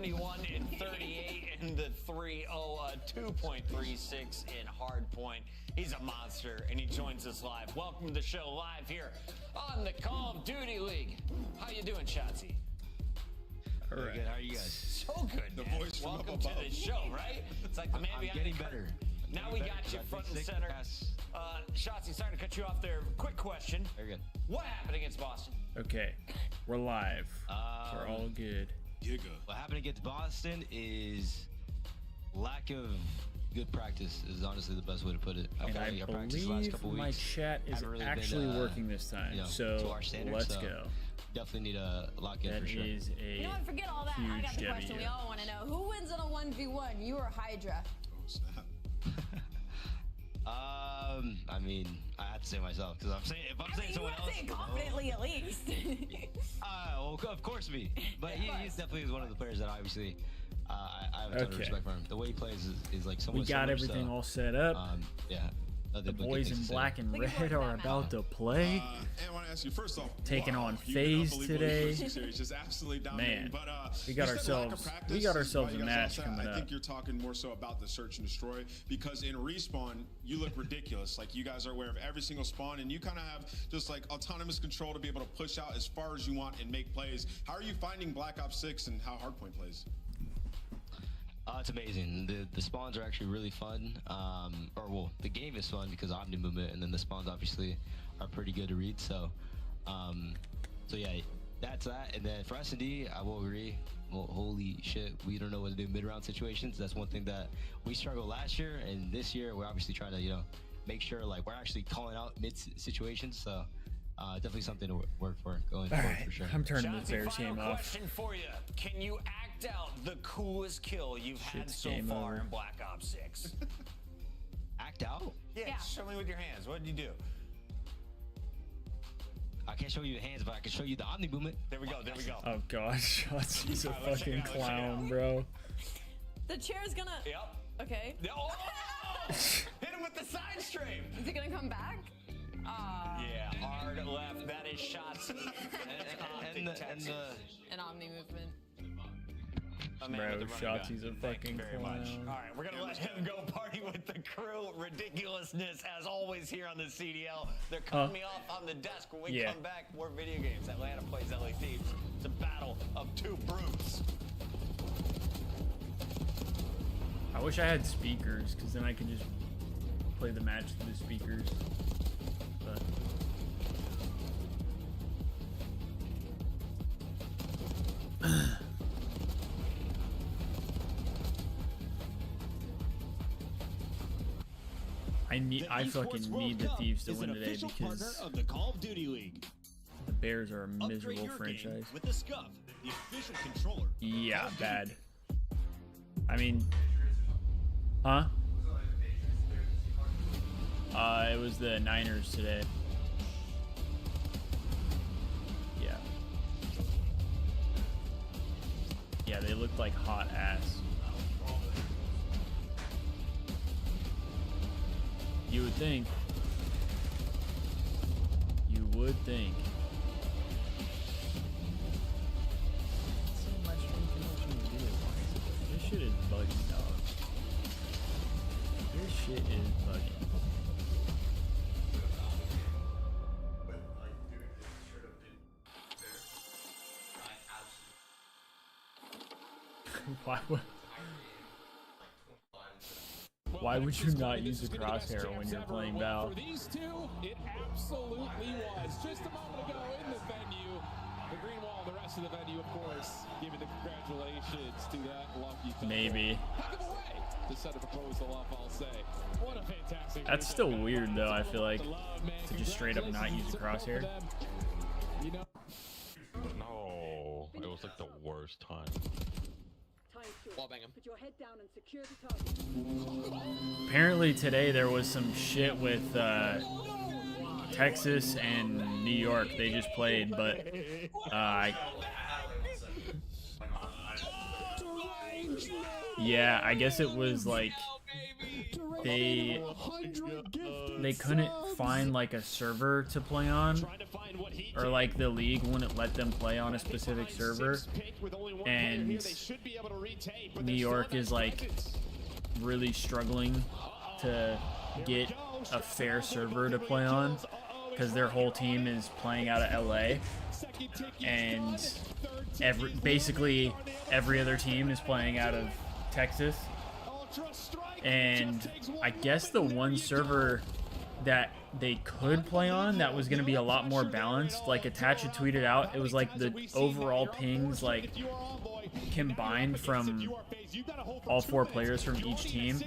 71 and 38 in the 3-0, 2.36 in hard point. He's a monster, and he joins us live. Welcome to the show live here on the Call of Duty League. How you doing, Shotzi? All right. Good. How are you guys? So good, man. Welcome to the show, right? It's like the man I'm getting better. Now we got you front and center. Shotzi, sorry to cut you off there. Quick question. Very good. What happened against Boston? Okay, we're live. We're all good. What happened against Boston is lack of good practice is honestly the best way to put it. And I believe my chat is actually working this time, so to our standards, let's go. Definitely need a lock in for sure. That is a You know what, forget all that. I got the question we all want to know. Who wins in a 1v1, you or Hydra? Oh, snap. I mean, I have to say myself because I'm saying if I'm saying someone else, say it confidently at least. well, of course me. But he's definitely one of the players that obviously I have a ton of respect for him. The way he plays is like someone. We got everything all set up. Yeah. The boys in black and red are about to play. And I want to ask you first off, taking on Faze today. Just absolutely Man, but, we got ourselves a match coming up. I think you're talking more so about the search and destroy because in respawn you look ridiculous. Like you guys are aware of every single spawn and you kind of have just like autonomous control to be able to push out as far as you want and make plays. How are you finding Black Ops 6 and how Hardpoint plays? It's amazing. The spawns are actually really fun. Well, the game is fun because Omni movement, and then the spawns obviously are pretty good to read. So yeah, that's that. And then for S&D, I will agree. Well, holy shit, we don't know what to do in mid-round situations. That's one thing that we struggled last year, and this year we're obviously trying to make sure like we're actually calling out mid situations. So. Definitely something to work for going forward for sure. I'm turning this Bears game off. Question for you: can you act out the coolest kill you've had so far in Black Ops 6? Act out? Yeah. Show me with your hands. What did you do? I can't show you the hands, but I can show you the Omni movement. There we go. There we go. Oh gosh, he's a fucking clown, bro. The chair's gonna. Yep. Okay. Oh! Hit him with the side stream. Is it gonna come back? Yeah, hard left. That is shots. and Omni movement. Bro, Shotzi's a fucking clown. All right, we're gonna let him go party with the crew. Ridiculousness as always here on the CDL. They're cutting me off on the desk. When we come back, more video games. Atlanta plays LA Thieves. It's a battle of two brutes. I wish I had speakers, because then I could just play the match through the speakers. But I fucking need the Thieves to win today because of the Call of Duty League. The Bears are a miserable franchise. With the Scuff, the official controller. Yeah, bad. I mean, huh? It was the Niners today. Yeah. Yeah, they looked like hot ass. You would think. You would think. So much information to do. This shit is bugging, dog. This shit is bugging. Why would you not use the crosshair when you're playing Val? For these two, it absolutely was. Just a moment ago in the venue, the green wall, the rest of the venue, of course, giving the congratulations to that lucky couple. Maybe. Heck of a way to set a proposal up, I'll say. What a fantastic. That's still weird, though, I feel like, to just straight up not use the crosshair. You know? No, it was like the worst time. Put your head down and secure the target. Apparently today there was some shit with Texas and New York. They just played, but yeah, I guess it was like they couldn't find like a server to play on, or like the league wouldn't let them play on a specific server, and New York is like really struggling to get a fair server to play on because their whole team is playing out of LA, and basically every other team is playing out of Texas. And I guess the one server that they could play on that was going to be a lot more balanced, like Attach had tweeted out, it was like the overall pings like combined from all 4 players from each team.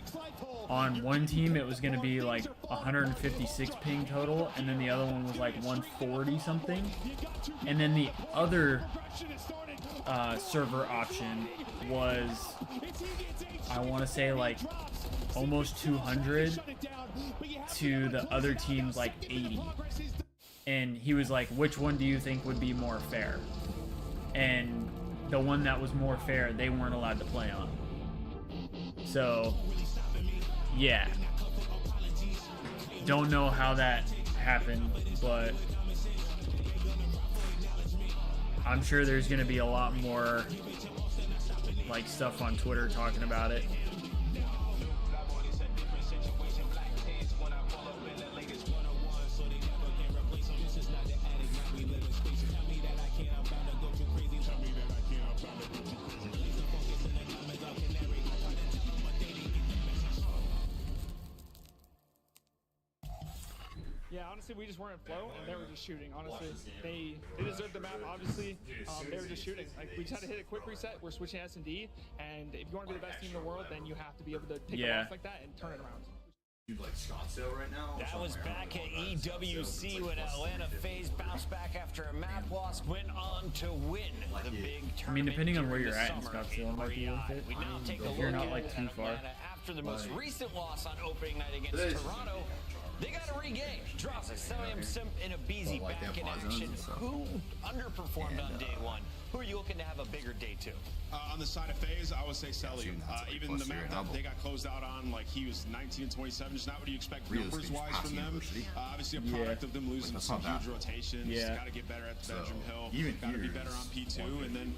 On one team it was going to be like 156 ping total, and then the other one was like 140 something, and then the other server option was, I want to say, like almost 200 to the other team's like 80. And he was like, which one do you think would be more fair? And the one that was more fair, they weren't allowed to play on. So yeah, don't know how that happened, but I'm sure there's going to be a lot more like stuff on Twitter talking about it. Yeah, honestly, we just weren't in flow, and they were just shooting. Honestly, they deserved the map. Obviously, they were just shooting. Like, we just had to hit a quick reset. We're switching S&D, and if you want to be the best team in the world, then you have to be able to take a loss like that and turn it around. Like Scottsdale right now. That was back at EWC when Atlanta Faze bounced back after a map loss, went on to win the big tournament. I mean, depending on where you're at in Scottsdale, it might be worth it. We now take a if you're look not like too far. After the most recent loss on opening night against Toronto, they got to regain. Draws a Celium Simp and a Beezy back in action. Who underperformed on day one? Who are you looking to have a bigger day two? On the side of Faze, I would say Celium. Even the map that they got closed out on, like he was 19 and 27, just not what you expect numbers-wise from them. Obviously a product of them losing some huge rotations. Got to get better at the Bedroom Hill. Got to be better on P2, and then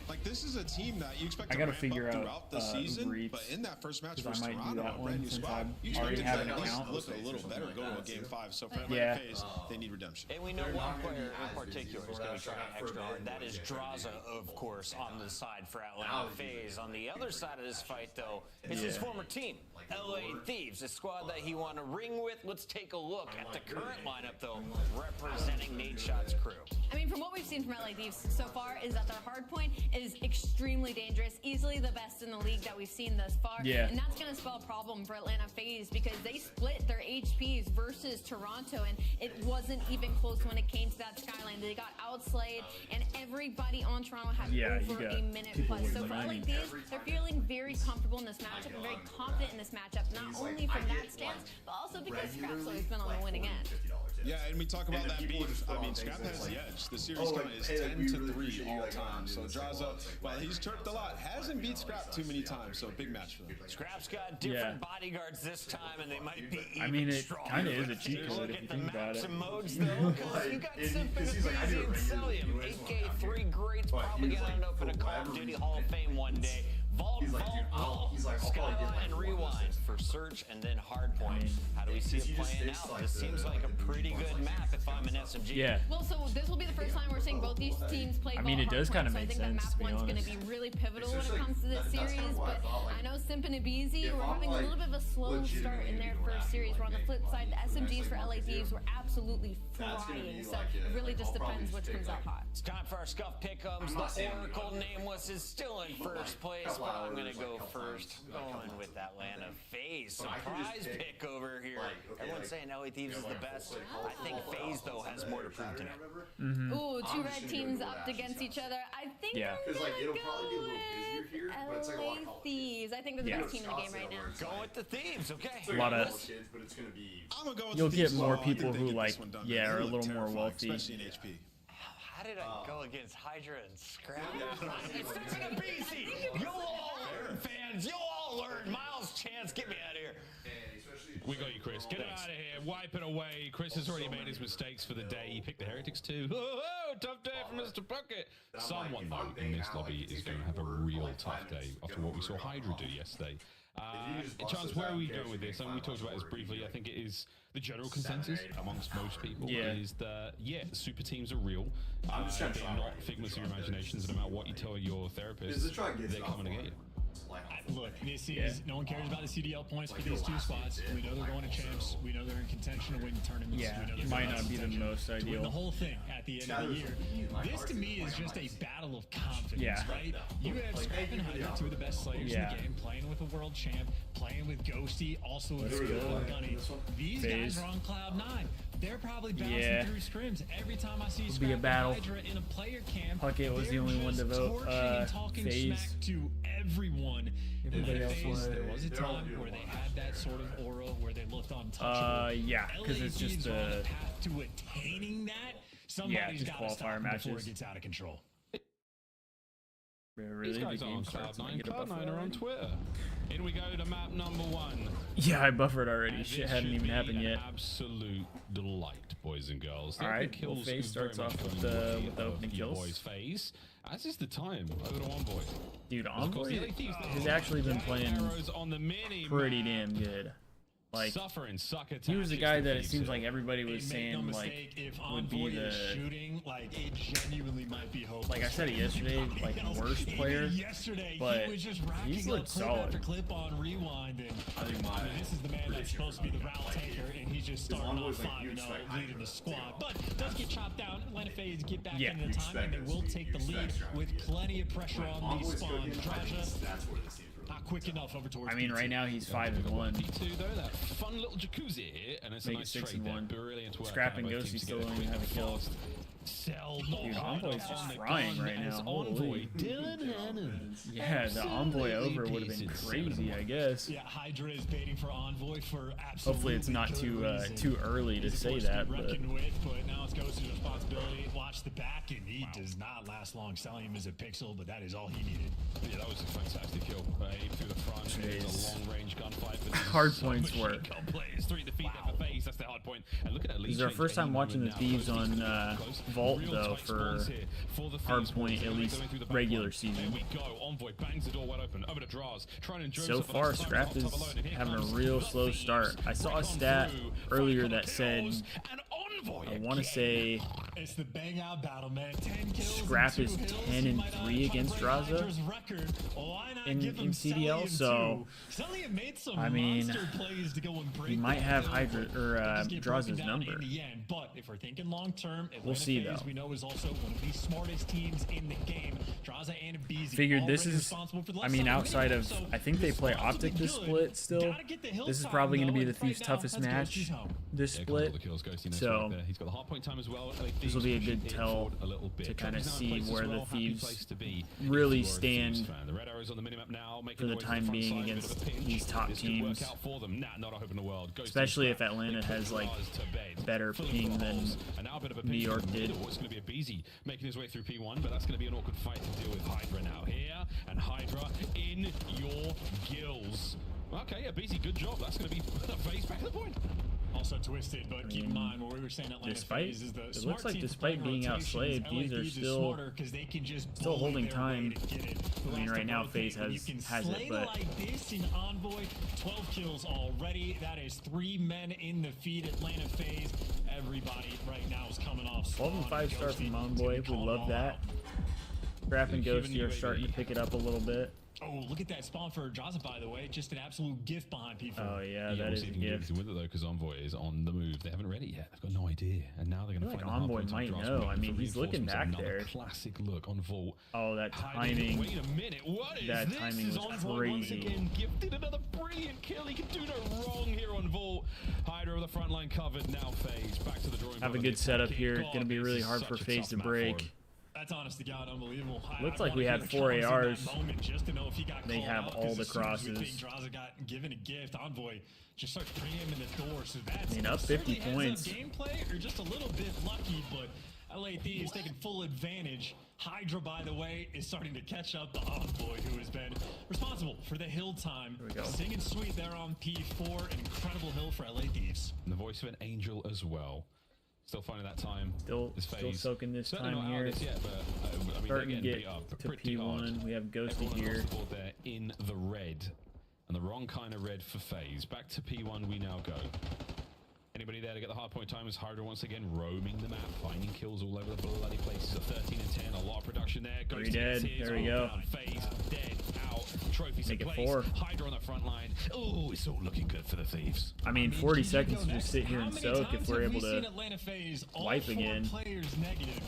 like this is a team that you expect to ramp up throughout the season, but in that first match versus Toronto, a brand new squad, you expect it to at least look a little better, go to a game 5. So for Atlanta Faze, they need redemption. And we know one player in particular is going to be trying extra hard. That is Draza, of course, on the side for Atlanta Faze. On the other side of this fight, though, is his former team, LA Thieves, a squad that he won a ring with. Let's take a look at the current lineup, though, representing Nate Shot's crew. I mean, from what we've seen from LA Thieves so far is that their hard point is extremely dangerous, easily the best in the league that we've seen thus far. And that's going to spell a problem for Atlanta Faze because they split their HPs versus Toronto, and it wasn't even close when it came to that skyline. They got outslayed, and everybody on Toronto had over a minute plus. So for LA Thieves, they're feeling very comfortable in this matchup and very confident in this matchup, not only from that stance, but also because Scrap's always been on the winning end. Yeah, and we talk about that beef. I mean, Scrap has the edge. The series count is 10-3 all time. So Draza, well, he's chirped a lot. Hasn't beat Scrap too many times, so big match for them. Scrap's got different bodyguards this time, and they might be even I mean, it kind of is a stronger. cheat code if you think about it. Modes, though, you got Symphony and Celium. 8K3 greats, probably going to end up in a Call of Duty Hall of Fame one day. Vault, Skyline, and Rewind for Search, and then Hardpoint. How do we see it playing out? This seems like a pretty good map if I'm an SMG. Yeah. Well, so this will be the first time we're seeing both these teams play I mean, it does kind of make sense, I think that map one's going to be really pivotal when it comes to this series, but I know Simp and Abizi were having a little bit of a slow start in their first series, where on the flip side, the SMGs for LA Thieves were absolutely flying, so it really just depends which comes out hot. It's time for our Scuff Pick'ems. The Oracle Nameless is still in first place, but I'm going to go first. Going with Atlanta Faze. Surprise pick over here. Everyone's saying LA Thieves is the best. I think Faze, though, has more to prove tonight. Ooh, two red teams up against each other. I think I'm going to go with LA Thieves. I think they're the best team in the game right now. Go with the Thieves, okay. A lot of, I'm gonna go with you'll the get Thieves more as well. I think people they who get like, this one done. yeah, They are a look little more terrifying, wealthy. especially in HP. How did I go against Hydra and Scrap? It's Stephen Abizi. You'll all learn, fans. You'll all learn. Miles Chance, get me out of here. We got you, Chris. Get out of here. wipe it away. Chris has already made his mistakes for the day. He picked the Heretics too. Oh, tough day for Mr. Bucket. Someone, though, in this lobby is going to have a real tough day after what we saw Hydra do yesterday. Chance, where are we going with this? I mean, we talked about this briefly. I think it is the general consensus amongst most people is that, super teams are real. They're not figments of your imaginations, and no matter what you tell your therapist, they're coming to get you. Look, this is no one cares about the CDL points for these two spots. We know they're going to champs. We know they're in contention to win tournaments. Yeah, we know it might not be the most to win ideal. the whole thing at the end of the year. This to me is just a battle of confidence, right? You have Scrap and Hydra, two of the best slayers in the game, playing with a world champ, playing with Ghosty, also with Skill and Gunny. These guys are on cloud 9. They're probably bouncing through scrims every time I see Scrap and Hydra in a player camp. Puckett was the only one to vote. Faze. To everyone. Everybody else was. There was a time where they had that sort of aura where they looked untouchable. Yeah, because it's just the path to attaining that. Somebody's got to stop matches before it gets out of control. Really, These guys are on Cloud9. Cloud9 are on Twitter. In we go to map number 1. Yeah, I buffered already. Shit hadn't even happened yet. Absolute delight, boys and girls. All right, well, Faze starts off with the opening kills. Boys, Faze. As is the time. Over to Envoy. Dude, Envoy has actually been playing pretty damn good. Like, he was the guy that it seems like everybody was saying like would be the shooting, like it genuinely might be hopeless. Like I said it yesterday, like worst player, but he's looked solid. Clip on rewind, and I mean, this is the man that's supposed to be the route taker, and he's just starting off 5-0, leading the squad. But does get chopped down. Atlanta Faze get back into the time, and they will take the lead with plenty of pressure on these spawns. Not quick enough over towards I mean, right now he's 5-1. P2 though, that fun little jacuzzi here, and it's a nice trade there. Brilliant work. Scrap and Ghosty still don't even have a kill. Dude, Envoy's just frying right now. Holy. Yeah, the Envoy over would have been crazy, I guess. Yeah, Hydra is baiting for Envoy for absolutely. Hopefully it's not too early to say that. But now it's Ghosty's responsibility. Watch the back, and he does not last long. Selling him as a pixel, but that is all he needed. Yeah, that was a fantastic kill. Through the front, it's a long-range gunfight. Hard points work. That's the hard point. And look at that. This is our first time watching the Thieves on Vault though for hardpoint, at least regular season. So far, Scrap is having a real slow start. I saw a stat earlier that said, I want to say it's the bang out battle, man. 10 kills Scrap is 10-3 against Draza in CDL, so I mean, he might have Hydra or Draza's number. But if we're thinking long term, we'll see though. We know is also one of the smartest teams in the game. Draza and BZ figured this is, I mean, outside of, I think they play Optic this split still. This is probably going to be the Thieves' toughest match this split. So he's got the hard point time as well. This will be a good tell to kind of see where the Thieves really stand for the time being against these top teams. Especially if Atlanta has like better ping than New York did. It's going to be a BZ making his way through P1, but that's going to be an awkward fight to deal with Hydra now here, and Hydra in your gills. Okay, yeah, BZ, good job. That's going to be Faze back to the point. Also twisted, but keep in mind what we were saying. Atlanta Faze is the it looks like despite being outslayed, these are still holding time. I mean, right now Faze has it, but like this in Envoy, 12 kills already. That is 3 men in the feed. Atlanta Faze. Everybody right now is coming off. 12 and 5 start from Envoy. We love that. Scrap and Ghosty are starting to pick it up a little bit. Oh, look at that spawn for Draza, by the way. Just an absolute gift behind P4. Oh, yeah, that is a gift. With it, though, because Envoy is on the move. They haven't read it yet. They've got no idea. And now they're going to find Envoy might know. I mean, he's looking back there. Classic look on Vault. Oh, that timing. Wait a minute. What is that this? timing was crazy. Again, gifted another brilliant kill. He can do no wrong here on Vault. Hydra of the front line covered. Now Faze back to the drawing board. Have a good setup here. Going to be really hard for Faze to break. That's honest to God unbelievable. Looks like we had 4 ARs. They have all the crosses. Draza got given a gift. Envoy just starts bringing him in the door. So that's, I mean, up 50 points. Gameplay or just a little bit lucky, but LA Thieves taking full advantage. Hydra, by the way, is starting to catch up to Envoy, who has been responsible for the hill time. Here we go. Sing and sweet there on P4. An incredible hill for LA Thieves. And the voice of an angel as well. Still finding that time. Still soaking this Certainly time not out here. of this yet, but I mean, Starting to they're get getting beat up to pretty P1. hard. We have Ghosty Everyone here. across the board there in the red. And the wrong kind of red for Faze. Back to P1 we now go. Anybody there to get the hard point time as Hydra once again roaming the map, finding kills all over the bloody places. A 13 and 10, a lot of production there. Three dead. There we go. Faze dead out. Trophies Make in it place. 4. Hydra on the front line. Oh, it's all looking good for the Thieves. I mean, 40 seconds to just sit here and How many soak if times we're have able we seen to Atlanta Faze all wipe 4 again. players negative?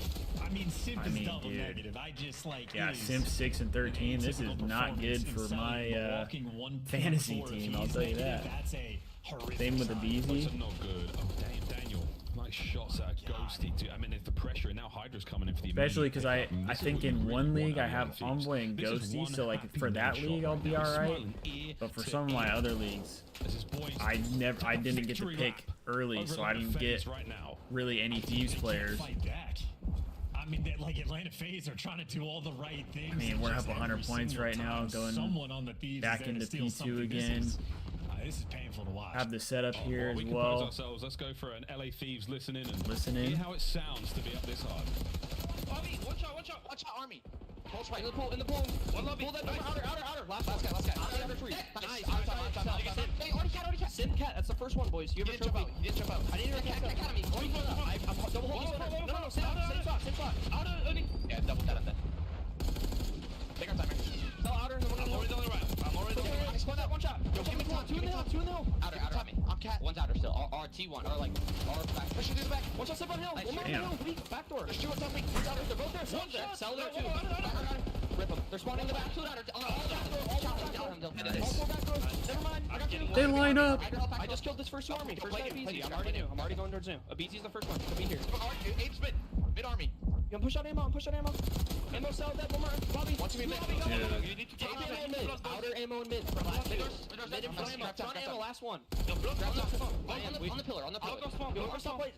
I mean, Simp is double dude. negative. I just like Yeah, it is Simp 6 and 13. This is not good for my fantasy team, I'll tell you that. That's a horrific Same with the sign. BZ. That's not good. Oh, damn, Daniel. Nice shots at Ghosty, too. I mean, if the pressure, and now Hydra's coming in for the Especially immediate because I pickup. This is think what you in really one want league I out of have the Thieves. Envoy and This is Ghosty, one so like happy for that shot league I'll right be now. He's alright. smiling ear But for to some of my ear. other leagues, As his boys I take didn't get to victory pick lap early, over so I didn't Atlanta get Faze right now. really any Thieves players. Fight back. I mean, like Atlanta Faze are trying to do all the right things. I mean, and we're just up 100 every points single right now, time going someone on the Thieves back is there to into steal P2 something. again. This is painful to watch. Have the setup here Well, as we compose well. ourselves. Let's go for an LA Thieves listen in and Listen in. hear how it sounds to be up this hard. Army, watch out, Army. Close right, in the pool. One lobby. Pull that over, outer. Last guy. Outer 3. Nice. Hey, already cat. Sim cat, that's the first one, boys. You ever jump out? You didn't jump out. I didn't even cat academy. I'm double holding. No, same spot. Outer, yeah, double cat up there. Take our timer. No, outer, and then we're already on the right. I'm already on the right. Split that one shot. Yo, give me time. 2 in the hill. Outer. I'm cat. One's outer still. Or T1. Or like, or back. Push it to the back. One shot, slip on hill. One more on the hill. Weak. Back door. There's 2 on top. One's outer. They're both there. One's there. Sell there too. Rip them. They're spawning in the back. 2 outer. All back door. Never mind. I got you. They line up. I just killed this first army. First BZ. I'm already going towards him. A BZ's the first one. He'll be here. Ape's mid army. You push out ammo. Ammo cell dead. One more. Lobby. Watch me mid. You need to take mid. Outer ammo and mid. Mid and front ammo. Last one. On the pillar.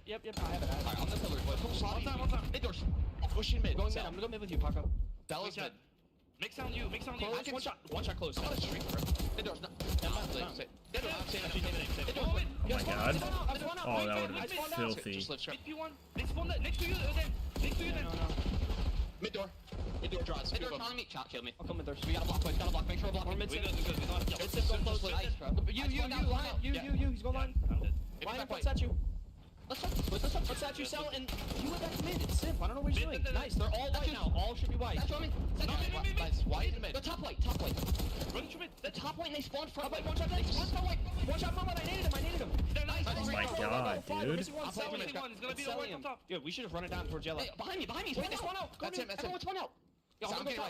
Yep. I have it. Alright, on the pillar. One time. Mid doors. Pushing mid. Going mid. I'm gonna go mid with you, Paco. Bella's mid. Make sound you. One shot close. I'm gonna streak, bro. Mid doors. Oh my god. Oh, that would have been filthy. Next to you then. Mid door draws. Mid door calling me. Chop, kill me. I'll come mid doors. We gotta block. Make sure we're blocking. Mid good. It's go close. Nice, bro. You. Line up. You. He's going line. Line up. What's at you? Let's at you, Cell, and you went back to mid. It's Simp. I don't know what he's doing. Nice. They're all white now. All should be white. That's what I mean. Nice. White and mid. The top white. Run to mid. The top white and they spawned front white. One shot front white. I needed him. They're nice. Oh my god, dude. I'm playing mid. It's gonna be the white on top. Yeah, we should have run it down towards yellow. Hey, behind me. Wait, there's one out. That's him. Everyone's one out. Yo, I'm getting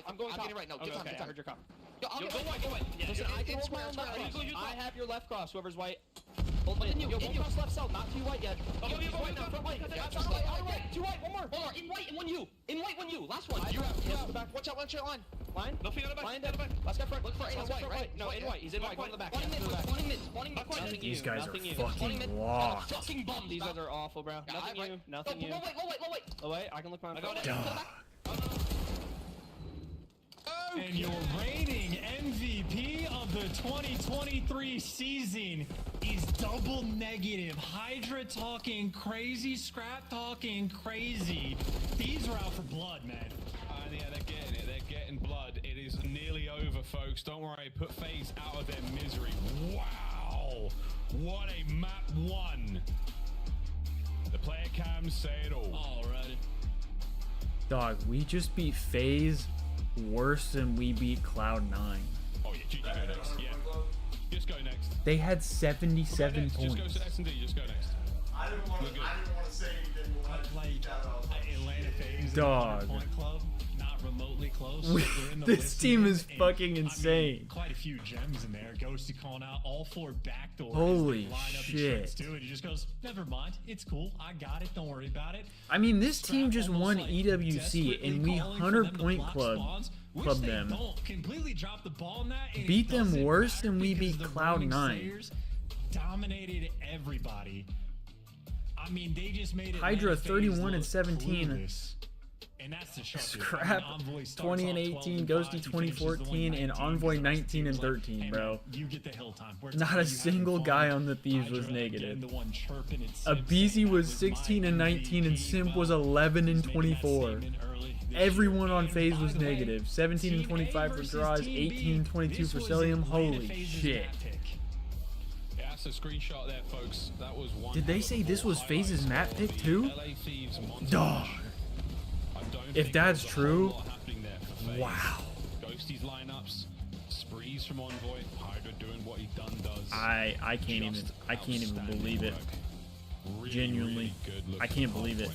right. No, give time. I heard your cop. Yo, I'll go white. Listen, I can hold my own left cross. I have your left cross, whoever's white. Yo, one cross left cell, not 2 white yet. Yo, white now, front white. Outside, 2 white, one more. In white, and 1 you. Last one. You have. Watch out, line. Line? Nothing on the back. Line dead. Last guy front. Look for white, right? No, in white. He's in white. Go to the back. Spawning mid. These guys are fucking lost. Fucking bum. These guys are awful, bro. Nothing you. Low wait. I can look my And your reigning MVP of the 2023 season is double negative. Hydra talking crazy, Scrap talking crazy. These are out for blood, man. Yeah, they're getting it. They're getting blood. It is nearly over, folks. Don't worry. Put Faze out of their misery. Wow. What a map 1. The player cams say it all. Alrighty. Dog, we just beat Faze worse than we beat Cloud9. Oh, yeah. GG, go next. Yeah. Just go next. They had 77 Just points. go to S&D. Just go next. I didn't want to say anything. Like Atlanta Faze, Dog. Point Club, not remotely close. This team is fucking insane. I mean, quite a few gems in there. Ghosty calling out all 4 backdoors. Holy line up shit. And he just goes, never mind. It's cool. I got it. Don't worry about it. I mean, this team just won EWC, and we 100-point clubbed them. Don't completely drop the ball in that. And Beat them doesn't worse matter than we because beat the Cloud9. Roaming Slayers dominated everybody. I mean, they just made it. Hydra 31 and 17. And that's the shot. Scrap 20 and 18, Ghosty 2014, and Envoy 19 and 13, bro. You get the hill time. Not a single guy on the Thieves was negative. Abizi was 16 and 19, and Simp was 11 and 24. Everyone on Faze was negative. 17 and 25 for Draws, 18 and 22 for Celium. Holy shit. Yeah, that's a screenshot there, folks. That was one. Did they say this was Faze's map pick too? Dog. If that's true, wow. Ghosty's lineups, sprees from Envoy, Hydra doing what he does. I can't even believe it. Genuinely, I can't believe it.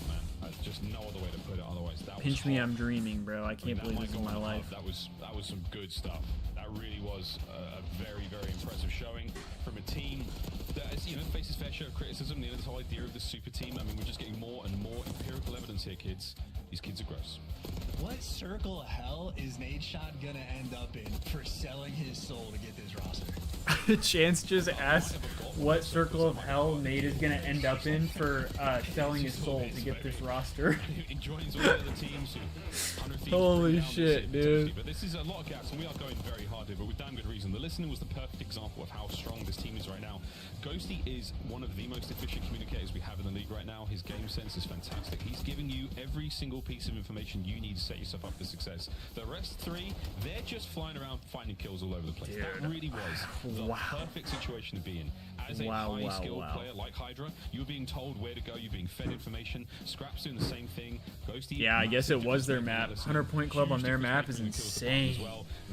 Just no other way to put it. Otherwise, that pinch me, I'm dreaming, bro. I can't believe this is my life. That was some good stuff. That really was a very, very impressive showing from a team that, you know, faces fair share of criticism. You know, this whole idea of the super team. I mean, we're just getting more and more empirical evidence here, kids. These kids are gross. What circle of hell is Nate Shot gonna end up in for selling his soul to get this roster? Chance just asked what circle of hell Nate is gonna end up in for selling his soul to get this roster. Holy shit, dude. But this is a lot of gaps, and we are going very hard here, but with damn good reason. The listening was the perfect example of how strong this team is right now. Ghosty is one of the most efficient communicators we have in the league right now. His game sense is fantastic. He's giving you every single piece of information you need to set yourself up for success. The rest three, they're just flying around finding kills all over the place. Dude. That really was the perfect situation to be in. As a high-skilled player like Hydra, you're being told where to go, you're being fed information. Scrap's doing the same thing. Ghosty, yeah, I guess it was their map. 100 Point Club on their map is insane.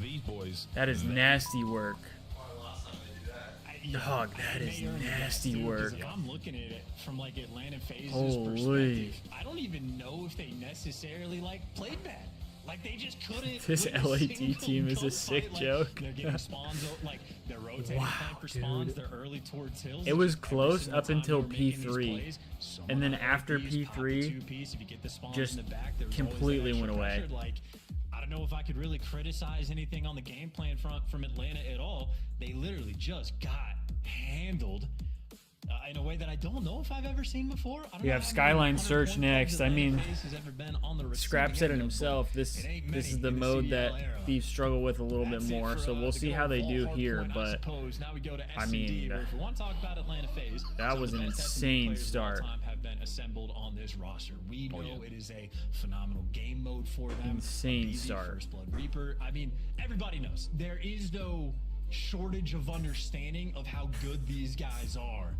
These boys, that is nasty work. Dog, that is nasty work. I'm looking at it from like Atlanta Faze's perspective. I don't even know if they necessarily like played bad. Like they just couldn't. This LAT team is a sick joke. They're getting spawns, like they're rotating for spawns. They're early towards hills. It was close up until P3, and then after P3, just completely went away. I don't know if I could really criticize anything on the game plan front from Atlanta at all. They literally just got handled in a way that I don't know if I've ever seen before. We have Skyline Search next. I mean, Scrap said it himself. This is the mode that Thieves struggle with a little bit more. So we'll see how they do here. But I mean, that was an insane start. Have been assembled on this roster. We know it is a phenomenal game mode for them. Insane start. First Blood Reaper. I mean, everybody knows there is no shortage of understanding of how good these guys are.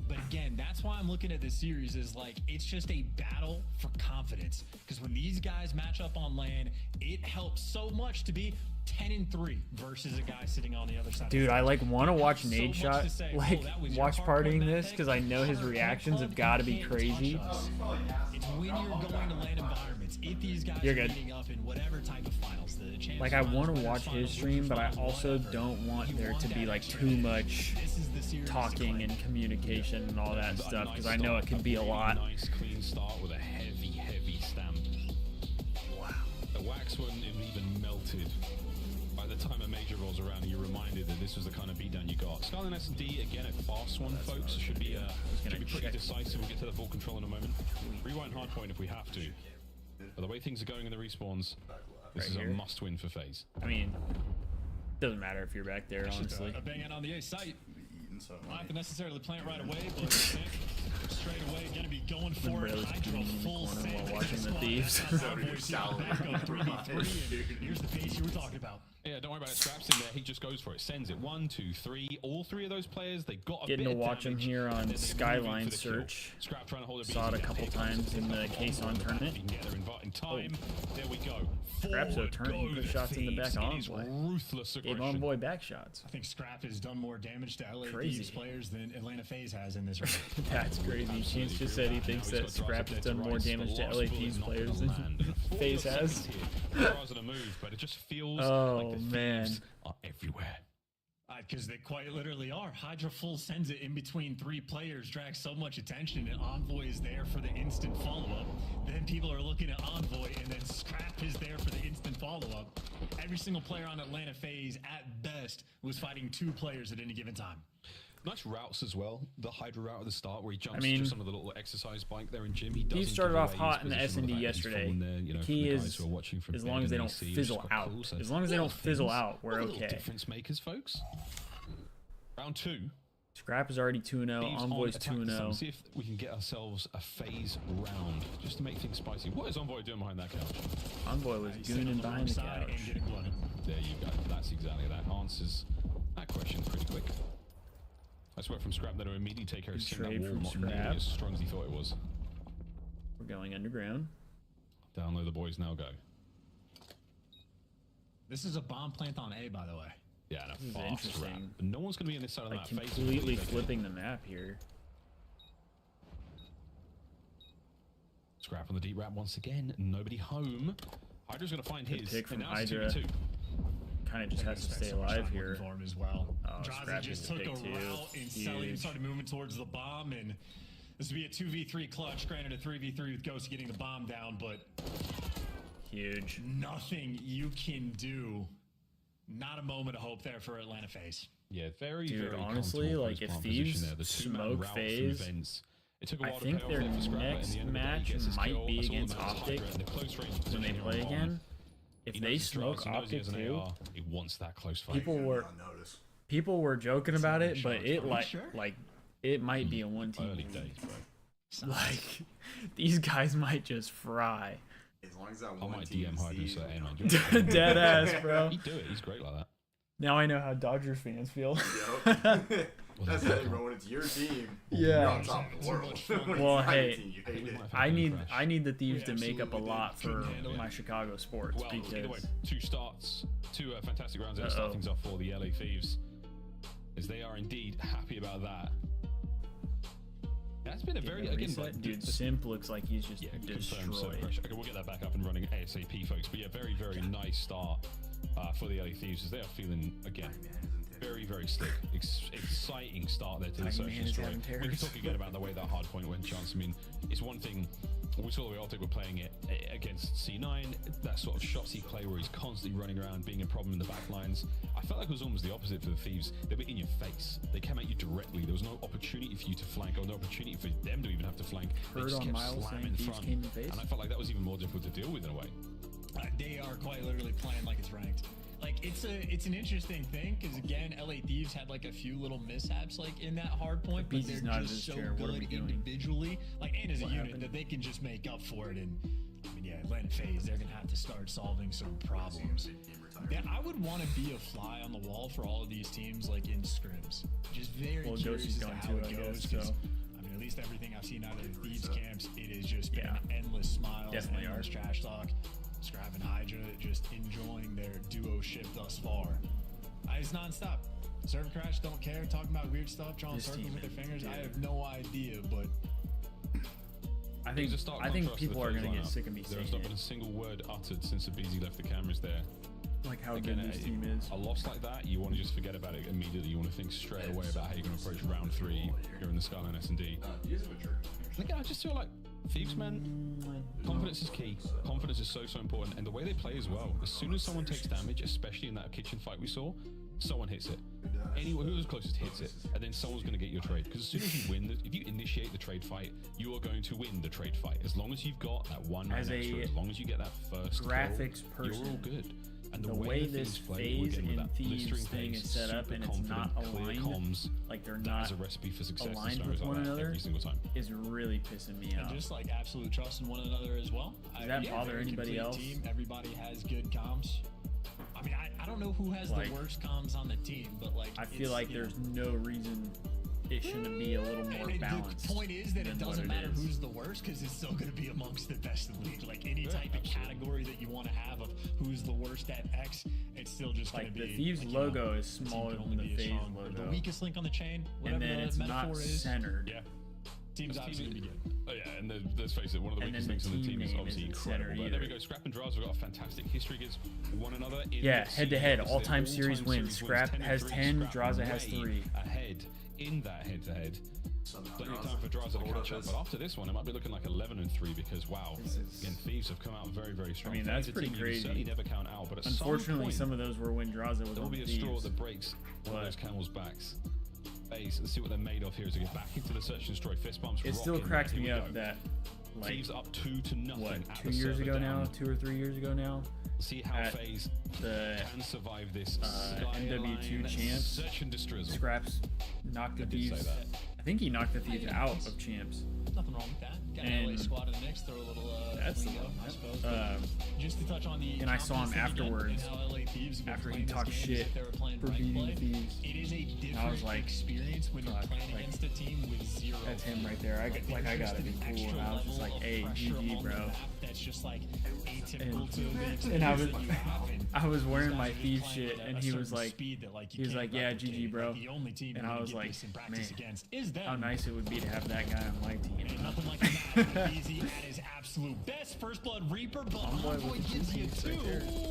But again, that's why I'm looking at this series is like it's just a battle for confidence. Because when these guys match up on LAN, it helps so much to be 10-3 versus a guy sitting on the other side. Dude, I like want to watch Nade Shot, like watch partying this because I know his reactions have got to be crazy. It's when you're going to LAN environments. If these guys are meeting up in whatever type of finals, the chance. Like I want to watch his stream, but I also don't want there to be like too much talking and communication and all that stuff because I know it could be a lot. Nice clean start with a heavy stamp. Wow. The wax wasn't even melted. By the time a major rolls around, you're reminded that this was the kind of beatdown you got. Skyline S&D, again, a fast one, folks. Should be pretty decisive. We'll get to the full control in a moment. Rewind hardpoint if we have to. But the way things are going in the respawns, this is a must-win for Faze. I mean, doesn't matter if you're back there, honestly. A bang out on the A site. Not have to necessarily plant right away, but straight away going to be going for it. Hydra full send while watching the Thieves. Here's the pace you were talking about. Yeah, don't worry about it. Scrap's in there. He just goes for it. Sends it. 1, 2, 3. All three of those players, they got a getting bit to watch him here on Skyline Search. Scrap trying to hold saw it a couple times in the case on tournament. Time. There we go. Scrap's a turn. He put shots in the back on Envoy. Ruthless gave Envoy back shots. I think Scrap has done more damage to LA Thieves players than Atlanta Faze has in this round. That's crazy. Chance just said he thinks that Scrap has done more damage to LA Thieves players than Faze has. But it just feels like the man. Are everywhere. Because they quite literally are. Hydra full sends it in between three players, drags so much attention, and Envoy is there for the instant follow-up. Then people are looking at Envoy, and then Scrap is there for the instant follow-up. Every single player on Atlanta Faze, at best, was fighting two players at any given time. Nice routes as well. The Hydra route at the start where he jumps just on the little exercise bike there in gym. He started off hot in the S&D yesterday. The key is as long as they don't fizzle out. As long as they don't fizzle out, we're okay. Difference makers, folks. Round 2. Scrap is already 2-0. Envoy's 2-0. See if we can get ourselves a Faze round just to make things spicy. What is Envoy doing behind that couch? Envoy was gooning behind the couch. There you go. That's exactly that. Answers that question pretty quick. I swear from Scrap that will immediately take care of that wall not nearly as strong as he thought it was. We're going underground. Down low the boys now go. This is a bomb plant on A, by the way. Yeah, and a fast round. But no one's going to be on this side of the map. Completely flipping the map here. Scrap on the deep wrap once again. Nobody home. Hydra's going to find his. Pick from Hydra. Kind of just has to stay alive here. For him as well. Oh, Scrap just took a route and Selly started moving towards the bomb, and this would be a 2v3 clutch. Granted, a 3v3 with Ghost getting the bomb down, but huge. Nothing you can do. Not a moment of hope there for Atlanta Faze. Yeah, very, dude, honestly, like if Thieves smoke Faze, I think their next match might be against Optic when they play again. If they smoke Optic too, he wants that close fight. People were joking about it, but it like it might be a one-team. Early days, bro. Like these guys might just fry. As long as that I might DM Hydra say, hey man, dead ass, bro. He'd do it. He's great like that. Now I know how Dodgers fans feel. That's it, bro. When it's your team, yeah. You're on top of the world. Well, hey, I need the Thieves to make up a lot for my Chicago sports because either way, two fantastic rounds of start things off for the LA Thieves, as they are indeed happy about that. That's been a very dude. Simp looks like he's just destroyed. Okay, we'll get that back up and running ASAP, folks. But yeah, very, very nice start for the LA Thieves as they are feeling again very, very slick, exciting start there to the search and destroy. We can talk again about the way that hard point went, Chance. I mean, it's one thing. We saw the way Optic were playing it against C9, that sort of shotsy play where he's constantly running around, being a problem in the back lines. I felt like it was almost the opposite for the Thieves. They were in your face. They came at you directly. There was no opportunity for you to flank, or no opportunity for them to even have to flank. They just kept slamming in front. And I felt like that was even more difficult to deal with in a way. They are quite literally playing like it's ranked. Like it's an interesting thing because again, LA Thieves had like a few little mishaps like in that hard point, but they're just so good individually, like and as a unit that they can just make up for it. And I mean, yeah, Atlanta Faze, they're gonna have to start solving some problems. Yeah, I would want to be a fly on the wall for all of these teams, like in scrims. Just very curious as to how it goes. Because I mean, at least everything I've seen out of the Thieves camps, it has just been endless smiles, endless trash talk. Scrap and Hydra just enjoying their duo ship thus far. It's nonstop. Server crash, don't care. Talking about weird stuff, drawing circles with their fingers. I have no idea, but I think people are gonna get sick of me saying There's not been a single word uttered since Abizi left the cameras there. Like how good this team is. A loss like that, you want to just forget about it immediately. You want to think straight away about how you're going to approach round 3 here in the Skyline S&D. Again, I just feel like Thieves, man, confidence is key. Confidence is so important, and the way they play as well. As soon as someone takes damage, especially in that kitchen fight we saw, someone hits it. Anyone who was closest hits it, and then someone's going to get your trade. Because as soon as you win, if you initiate the trade fight, you are going to win the trade fight. As long as you've got that one man extra, as long as you get that first graphics kill, you're all good. And the way this Faze and Thieves thing is set up and it's not aligned, like they're not a recipe for success aligned with one another, every single time. Is really pissing me off. And just like absolute trust in one another as well. Does that bother anybody else? Team, everybody has good comms. I mean, I don't know who has the worst comms on the team, but like I feel like there's no reason it shouldn't be a little more balanced. The point is that it doesn't matter who's the worst because it's still going to be amongst the best in the league. Like any type of category that you want to have of who's the worst at X, it's still just going to be. The Thieves logo is smaller than the Faze logo. The weakest link on the chain, whatever and then it's not centered. Yeah. Team's obviously going to be good. Oh yeah, and let's face it, one of the weakest links on the team is obviously incredible. But there we go, Scrap and Draws have got a fantastic history against one another. Yeah, head-to-head, all-time series wins. Scrap has 10, Draza has 3. Ahead in that head-to-head. Plenty of time for Draza to catch up, but after this one, it might be looking like 11-3 because wow, again, Thieves have come out very, very strong. I mean, that's pretty crazy. Certainly never count out, but at unfortunately, some of those were when Draza was on There'll be a straw that breaks one of those camels' backs. Faze and see what they're made of here as they get back into the search and destroy. Fist bumps. It still cracks me up that, like, Thieves up 2-0. what, 2 years ago now, 2 or 3 years ago now. See how Faze can survive this MW2 champs. Search and destroy. Scraps knocked the Thieves. I think he knocked the Thieves out of champs. Nothing wrong with that. Got an LA squad in the mix, throw a little that's the window, one. I suppose. Just to touch on the And I saw him afterwards, after he talked shit for beating the Thieves. It is a different I was like, experience when you're playing against a team with zero. That's him right there. I gotta be cool. And I was just like, hey, GG, bro. That's just like atypical to and I was wearing my Thieves shit, and he was like, yeah, GG, bro. And I was like, man, how nice it would be to have that guy on my team. Nothing like that. Easy at his absolute best. First Blood Reaper, but Envoy gives you 2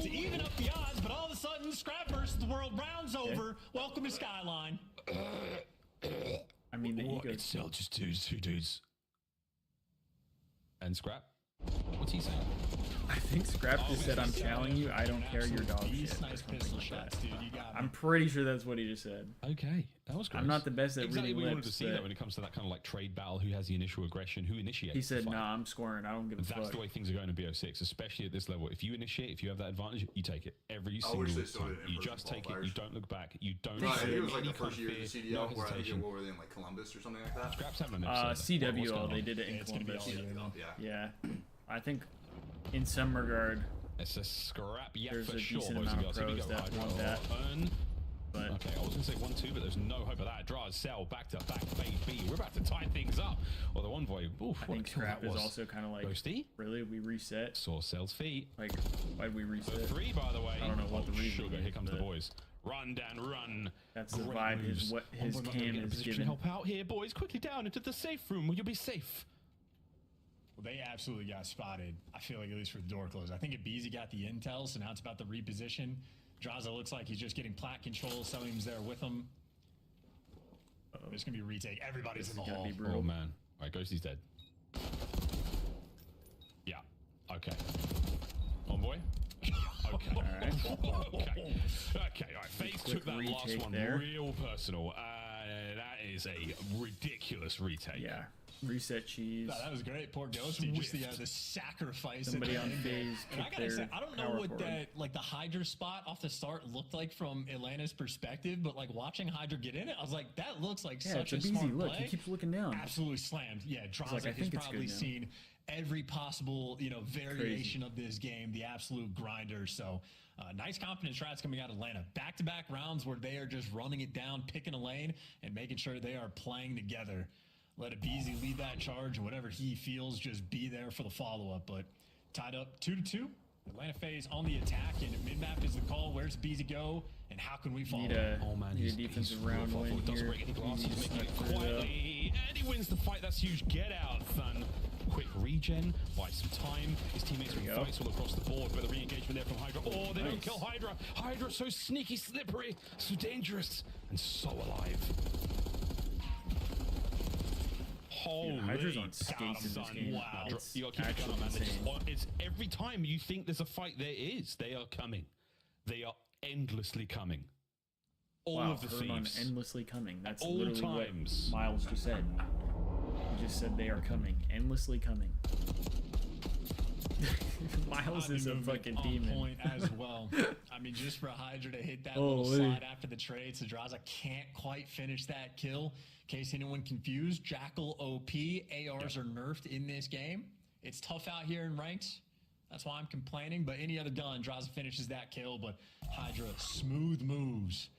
to even up the odds. But all of a sudden, Scrap versus the world rounds over. Welcome to Skyline. I mean, the ego. It's still just two dudes. And Scrap? What's he saying? I think Scrap just said, I'm challenging you. I don't care your dog shit. I'm pretty sure that's what he just said. Okay, that was great. I'm not the best at exactly reading we lips, wanted to see that when it comes to that kind of like trade battle. Who has the initial aggression? Who initiates? He said, the fight. nah, I'm scoring. I don't give a fuck. That's the way things are going to BO6, especially at this level. If you initiate, if you have that advantage, you take it every single time. You just take it. You don't look back. You don't. It was like the first year of the CDL where I think what were they in like Columbus or something like that. Scrap's having an episode. CWL, they did it in Columbus. Yeah, I think in some regard, it's a scrap. Yeah, there's for a sure. decent amount of pros that want that. But okay, I was going to say 1-2, but there's no hope of that. Draws Cell back to back Faze B. We're about to tie things up. Or the Envoy. Oof, I think Scrap is also kind of like, Ghosty? Really? We reset? Saw Cell's feet. Like, why'd we reset? 3, by the way. I don't know what the reason Sugar, is, here comes the boys. Run, Dan, run. That's the vibe his cam is giving. Help out here, boys. Quickly down into the safe room where you'll be safe. Well, they absolutely got spotted. I feel like at least for the door close. I think Beezy got the intel, so now it's about the reposition. Draza looks like he's just getting plat control. Selim's there with him. There's gonna be a retake. Everybody's in the hall. Oh man! All right, Ghosty's dead. Yeah. Okay. Envoy. Okay. All right. Okay. Okay. All right. Faze took that last one real personal. That is a ridiculous retake. Yeah. Reset cheese. No, that was great. Poor Ghosty. Just the sacrifice. Somebody on Faze. And I gotta say, I don't know what that like the Hydra spot off the start looked like from Atlanta's perspective, but like watching Hydra get in it, I was like, that looks like such a smart look. play. He keeps looking down. Absolutely slammed. Yeah, Draza like, has probably seen every possible variation of this game. The absolute grinder. So. Nice confidence shots coming out of Atlanta. Back-to-back rounds where they are just running it down, picking a lane, and making sure they are playing together. Let Abeezy lead that charge, whatever he feels, just be there for the follow-up. But tied up 2-2. Atlanta Faze on the attack, and mid-map is the call. Where's Beezy go, and how can we follow? Need a defensive round win here. Doesn't break any glass. He's making it quietly, and he wins the fight. That's huge. Get out, son. Quick regen, buy some time. His teammates will fight all across the board, but the re-engagement there from Hydra. Oh, they don't kill Hydra. Hydra so sneaky, slippery, so dangerous, and so alive. Holy Hydra's on skates in this game. Wow. You gotta keep it going, man. It's every time you think there's a fight, there is. They are coming. They are endlessly coming. All of the Thieves. Endlessly coming. That's all literally times. what Miles just said. He just said they are coming. Endlessly coming. Miles is a fucking demon. Point as well. I mean, just for Hydra to hit that little slide after the trade, Sadraza can't quite finish that kill. In case anyone confused, Jackal OP, ARs are nerfed in this game. It's tough out here in ranks. That's why I'm complaining, but any other gun, Draza finishes that kill, but Hydra, smooth moves.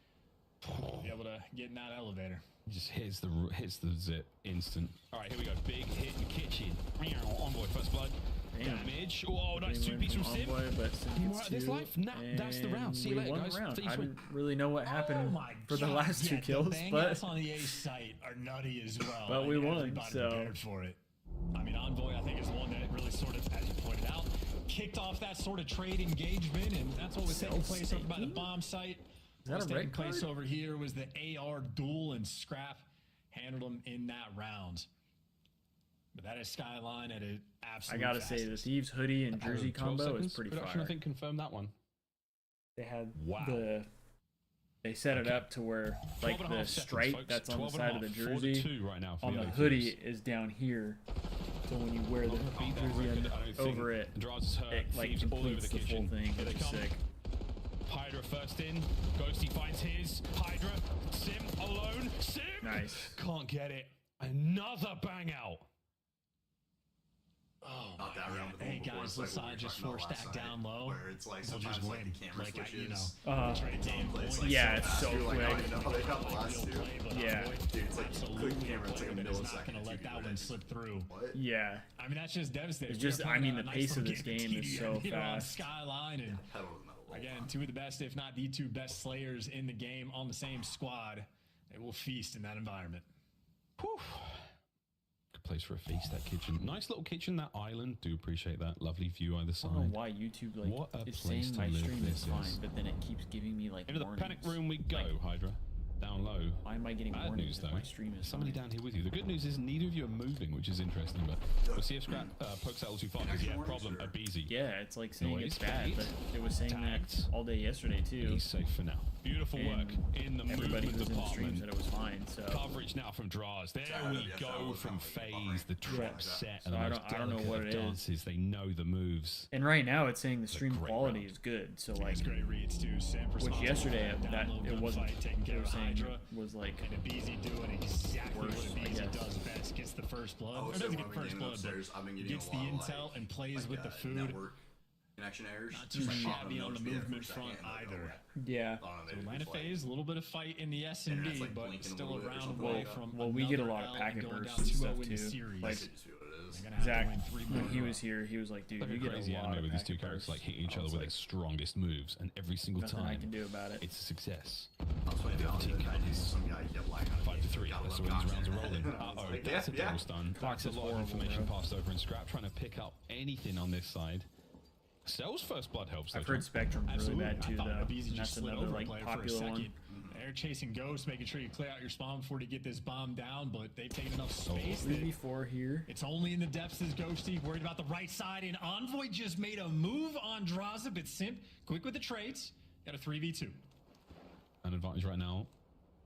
Be able to get in that elevator. Just hits the zip instant. All right, here we go. Big hit in the kitchen. Envoy, first blood. Damage. Oh, nice 2-piece from Sim. This life? Nah, that's the round. See you later, guys. I didn't really know what happened for the last two kills, but on the A site are nutty as well. But we won, so prepared for it. I mean, Envoy, I think, is the one that really sort of, as you pointed out, kicked off that sort of trade engagement, and that's what was taking place over by the bomb site. Is that a red card? Place over here was the AR duel, and Scrap handled them in that round. But that is Skyline at an absolute. I gotta say, the Thieves hoodie and jersey combo is pretty fire. I think confirmed that one. They had the They set it up to where like the stripe that's on the side of the jersey right now on the hoodie is down here. So when you wear the jersey over it, it like completes the full thing, which is sick. Hydra first in. Ghosty finds his. Hydra. Sim alone. Sim. Nice. Can't get it. Another bang out. Oh, hey guys, let's just force stack down low. Where it's like we'll sometimes just like win. the camera Like, switches. you know, yeah, it's so quick. They got the last two. Yeah. Dude, it's like click camera. It's like a millisecond. Not gonna let that one slip through. Yeah. I mean, that's just devastating. It's just, I mean, the pace of this game is so fast. Skyline and again, two of the best, if not the two best slayers in the game on the same squad. They will feast in that environment. Whew. Good place for a feast, that kitchen. Nice little kitchen, that island. Do appreciate that. Lovely view either side. I don't know why YouTube like is saying my stream is fine, but then it keeps giving me like into the warnings. panic room we go, Hydra. Down low. Why am I getting Bad warnings news, if though. my stream is Somebody fine? down here with you. The good news is neither of you are moving, which is interesting, but we'll see if Scrap pokes out too far because yeah, problem, a BZ. Yeah, it's like saying Noise, it's bad, hate, but it was saying that all day yesterday too. He's safe for now. Beautiful And work in the everybody movement who's in the stream department. said it was fine. So Coverage now from Draws. There we go from Faze, the trap set, and So the I most don't know delicate what of it is. dances. They know the moves. And right now it's saying the stream great quality round. is good. So like, Great reads too. Sam which yesterday that it wasn't. taking care It was of saying Hydra. was like And Abizi doing exactly worse, what I Abizi guess. does best. Gets the first blood. Oh, Or so doesn't when get I've been first getting blood, upstairs, I've been getting gets a the lot of, intel like, and plays with the food. network connection errors. Not too shabby on the movement front either. Yeah. So Atlanta Faze, a little bit of fight in the S&D, but still a round away from Well, we get a lot of another L packet and going bursts down and 2-0 stuff in the too. series. Like They're gonna have to Zach, win 3 when more. he was here, he was like, "Dude, Like you a get crazy a lot anime of with these two packet characters bursts." like hitting each I other was with like, their strongest moves, and every single nothing time I can do about it. it's a success. I was playing down there, some guy get like 5-3. That's the way these rounds are rolling. Uh-oh, Like, that's a yeah. double stun. Clock's That's a lot of horrible, information bro. passed over in Scrap, trying to pick up anything on this side. Cell's first blood helps. I've heard Spectrum's really Absolutely. bad too, I thought though. Abizi And just that's slid another over like player for a popular one. second. They're chasing ghosts, making sure you clear out your spawn before you get this bomb down, but they've taken enough space. that 3v4 here. It's only in the depths as Ghosty, worried about the right side, and Envoy just made a move on Draza, but Simp, quick with the trades, got a 3v2. An advantage right now.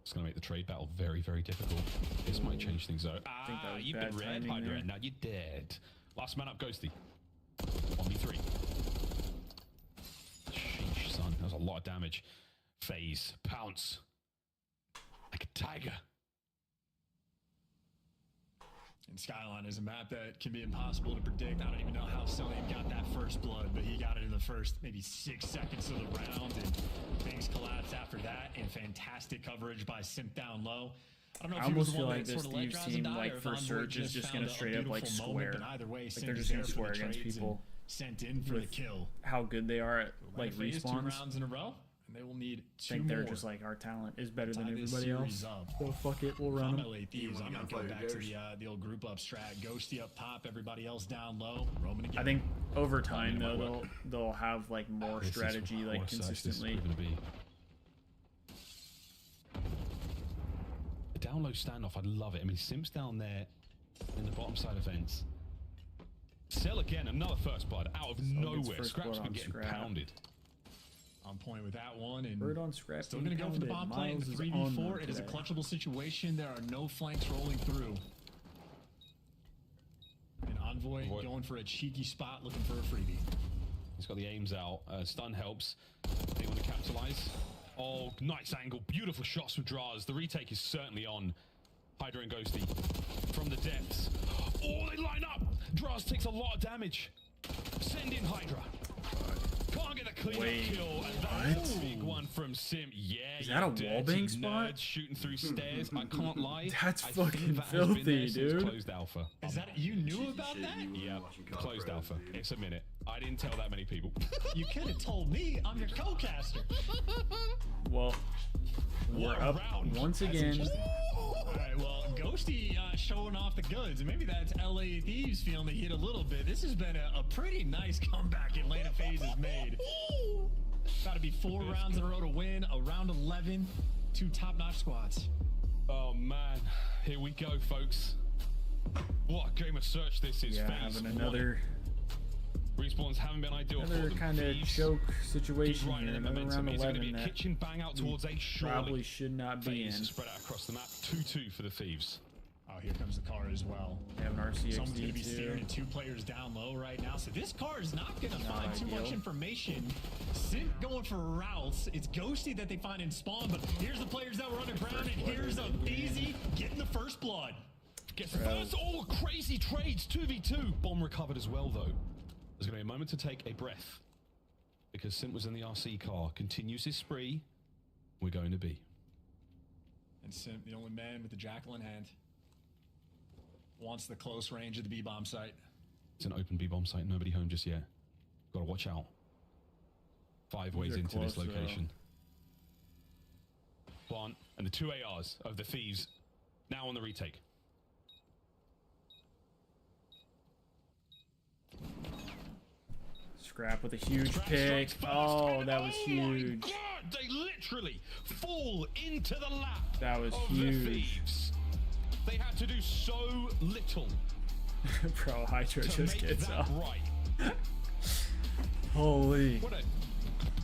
It's going to make the trade battle very, very difficult. This might change things though. I think that was you've bad been red, timing Hydra, there. and now you're dead. Last man up, Ghosty. 1v3. Sheesh, son. That was a lot of damage. Faze. Pounce. Like a tiger. And Skyline is a map that can be impossible to predict. I don't even know how Cellian got that first blood, but he got it in the first maybe 6 seconds of the round, and things collapsed after that, and fantastic coverage by Simp down low. I don't know if I he was almost the feel one like that this sort of let Thieves Draza team, die, like or if for Envoy Surge, is just gonna found a straight up like beautiful moment, square. but either way, Like Simp they're is just gonna there for square the against trades and people. sent in for the with kill. How good they are at like Phase, 2 respawns. rounds in a row, and they will need 2 I think they're more. just like our talent is better than Tie this everybody else. series up. So fuck it, we'll If run I'm them. LA Thieves, I'm gonna go back to the old group up strat. Ghosty up top, everybody else down low. Roman again. I think over time though they'll have like more This is strategy like what size this is consistently. going to be. The down low standoff, I love it. I mean, Simp's down there in the bottom side of fence. Cell again, another first blood out of gets nowhere. first Scrap's blood been on getting Scrap. pounded. on point with that one, and Bird on Scrap. still gonna go for the bomb play in the 3v4. It is a clutchable situation. There are no flanks rolling through. And Envoy going for a cheeky spot, looking for a freebie. He's got the aims out. Stun helps. They want to capitalize. Oh, nice angle. Beautiful shots from Draz. The retake is certainly on. Hydra and Ghosty from the depths. Oh, they line up. Draz takes a lot of damage. Send in Hydra. Can't get the clean kill. And that's a big one from Sim. Yeah, is that a wallbang spot? Nerds shooting through stairs. I can't lie. That's I fucking think that has been filthy, there since dude. Closed alpha. Is that you knew about that? Yeah, closed alpha. It's a minute. I didn't tell that many people. You could have told me. I'm your co-caster. Well, we're up once again. All right, well, Ghosty showing off the goods, and maybe that's LA Thieves feeling the heat a little bit. This has been a pretty nice comeback Atlanta Faze has made. Got to be 4 rounds in a row to win, a round 11, 2 top-notch squads. Oh man, here we go, folks. What a game of search this is. Yeah, Faze having won another Respawns haven't been ideal for Another them. kind of Thieves choke situation right in here. the Another momentum. round Is it going to 11 be a that kitchen bang out towards A? Surely. probably should not be in. Faze is spread out across the map. 2-2 for the Thieves. Oh, here comes the car as well. They have an Someone's going to be RCXD staring at too. 2 players down low right now. So this car is not going to Not find too ideal. much information. Simp going for routes. It's Ghosty that they find in spawn, but here's the players that were underground, and here's a Faze getting the first blood. Gets the first. Oh, crazy trades. 2v2. Bomb recovered as well, though. There's going to be a moment to take a breath. Because Simp was in the RC car. Continues his spree. We're going to B. And Simp, the only man with the jackal in hand, wants the close range of the B-bomb site. It's an open B-bomb site. Nobody home just yet. Got to watch out. 5 ways They're into this close, location. Plant. And the 2 ARs of the Thieves now on the retake. Scrap with a huge pick. Oh, that was huge. God, they literally fall into the lap. That was of the huge. Thieves. They had to do so little Bro, Hydro to just make gets that up. right. Holy. What a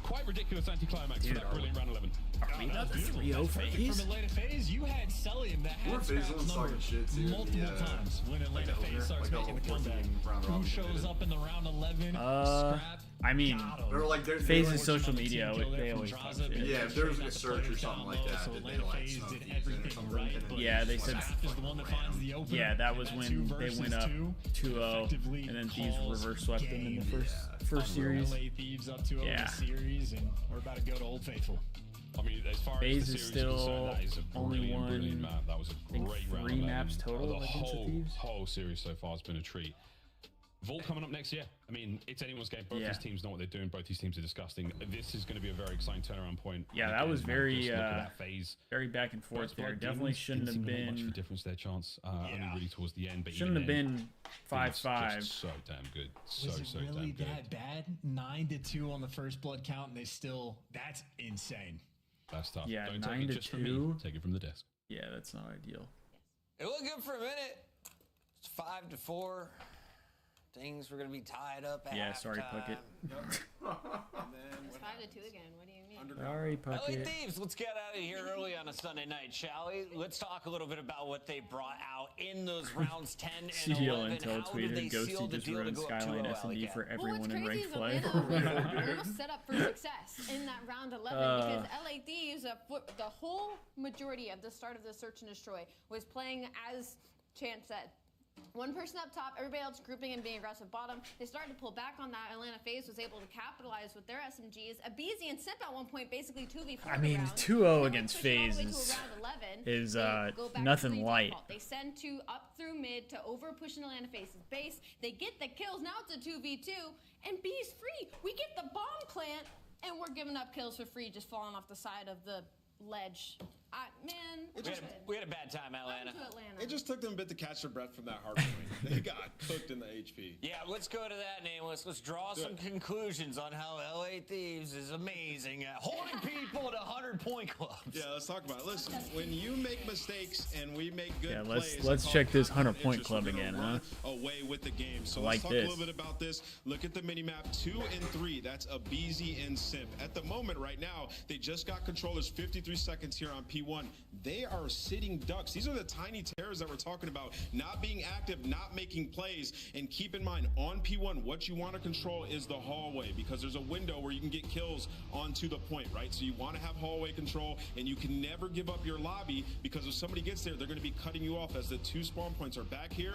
quite ridiculous anticlimax for that brilliant round 11. Are we not the 3-0 for Faze? From Atlanta Faze, you had Celium that had Faze scraps was talking numbered shit, too. multiple Yeah. times when Atlanta Faze starts making the comeback. Who shows up in the round 11? Scrap. I mean, got 'em. They're like, Faze's social media, Kill there they from always talk Draza, shit. Yeah, if there was like a the search or players something down like low, that, so that they Atlanta like Faze snuck did these in or everything something, right, and then but Yeah, they said Scrap is the one that finds the opener, yeah, that was and when 2 they versus went up 2 2-0, effectively and then Thieves calls reverse swept them in the game. first series. LA Thieves up 2-0 in Yeah. the series, and we're about to go to Old Faithful. I mean, as far Faze as the is series still is concerned, that is a only brilliant, brilliant won, map. That was a I think, great round. 3 11. maps total The against the whole, Thieves. whole series so far has been a treat. Vault coming up next year. I mean, it's anyone's game. Both these teams know what they're doing. Both these teams are disgusting. This is going to be a very exciting turnaround point. Yeah, that Again, was man, very just look at that Faze. very back and forth Both there. Blood Definitely Demons shouldn't didn't have seem to make much of a been. difference their chance. Only really towards the end, but Shouldn't have even then, been it was 5-5. just so damn good. So Was it so really damn good. that bad? 9-2 on the first blood count, and they still—that's insane. That's tough. Yeah, Don't take it just from me. 9-2. Take it from the desk. Yeah, that's not ideal. It looked good for a minute. It's 5-4. Things were going to be tied up at Yeah, sorry, Puckett. It's 5-2 again. What do you mean? Sorry, LA Puckett. Thieves, let's get out of here early on a Sunday night, shall we? Let's talk a little bit about what they brought out in those rounds 10 and CDL 11. Intel How did they tweeted seal Ghosty the just deal to ruined go up Skyline 2-0, S&D Alley for Cat? everyone in ranked is play. Atlanta was almost set up for success in that round 11 because LA Thieves, the whole majority of the start of the search and destroy was playing as Chance said. One person up top, everybody else grouping and being aggressive bottom. They started to pull back on that. Atlanta Faze was able to capitalize with their SMGs. Abizi and Simp at one point basically 2v4. I mean, 2-0 against Faze is nothing light. They send 2 up through mid to over push in Atlanta Faze's base. They get the kills. Now it's a 2v2, and B's free. We get the bomb plant, and we're giving up kills for free, just falling off the side of the ledge. We had a bad time, Atlanta. It just took them a bit to catch their breath from that hard point. They got cooked in the HP. Yeah, let's go to that, Nameless. Let's draw some conclusions on how LA Thieves is amazing at holding people to 100-point clubs. Yeah, let's talk about it. Listen, when you make mistakes and we make good plays, let's check this 100-point club again, huh? Away with the game. So like let's talk this. a little bit about this. Look at the mini-map 2 and 3. That's Abizi and Simp. At the moment right now, they just got controllers 53 seconds here on P1. They are sitting ducks. These are the tiny terrors that we're talking about. Not being active, not making plays. And keep in mind, on P1, what you want to control is the hallway because there's a window where you can get kills onto the point, right? So you want to have hallway control, and you can never give up your lobby because if somebody gets there, they're going to be cutting you off as the 2 spawn points are back here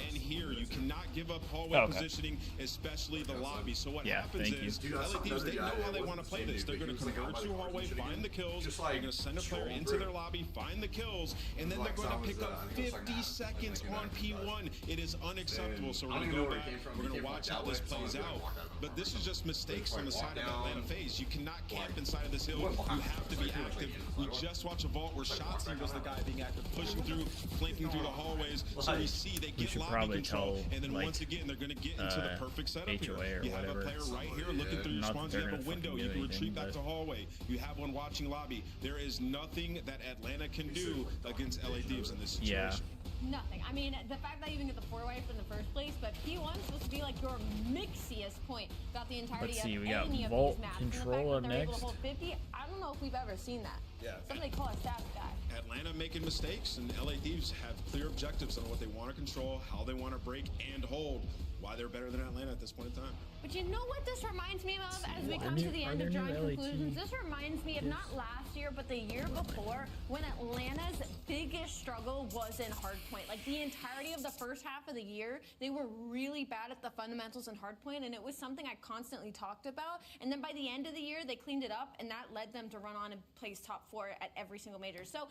and here. You cannot give up hallway positioning, especially the lobby. So what happens is, LA Thieves, they know how they want to play this. They're going to convert to hallway, find the kills. They're going to send a player into their lobby, find the kills, and then they're going to pick up 50 seconds on P1. It is unacceptable. So we're going to go back. We're going to watch how this plays out. But this is just mistakes on the side of Atlanta Faze. You cannot camp inside of this hill. You have to be active. We just watched a vault where Shotzi was the guy being active, pushing through, flanking through the hallways. So we see they get lobby control, and then once again they're going to get into the perfect setup here. You have a player right here looking through your spawns. You have a window. You can retreat back to hallway. You have one watching lobby. There is nothing that Atlanta can do against LA Thieves in this situation. Yeah. Nothing. I mean, the fact that you even get the 4-way from the first place, but P1 is supposed to be like your mixiest point throughout the entirety Let's see, of we got any of Vault these maps. Control and the fact that they're up able next. to hold 50, I don't know if we've ever seen that. Yeah. Somebody call a stats guy. Atlanta making mistakes, and LA Thieves have clear objectives on what they want to control, how they want to break and hold, why they're better than Atlanta at this point in time. But you know what this reminds me of as we come to the end of drawing conclusions? This reminds me of not last year, but the year before, when Atlanta's biggest struggle was in hardpoint. Like the entirety of the first half of the year, they were really bad at the fundamentals in hardpoint, and it was something I constantly talked about. And then by the end of the year, they cleaned it up, and that led them to run on and place top 4 at every single major. So,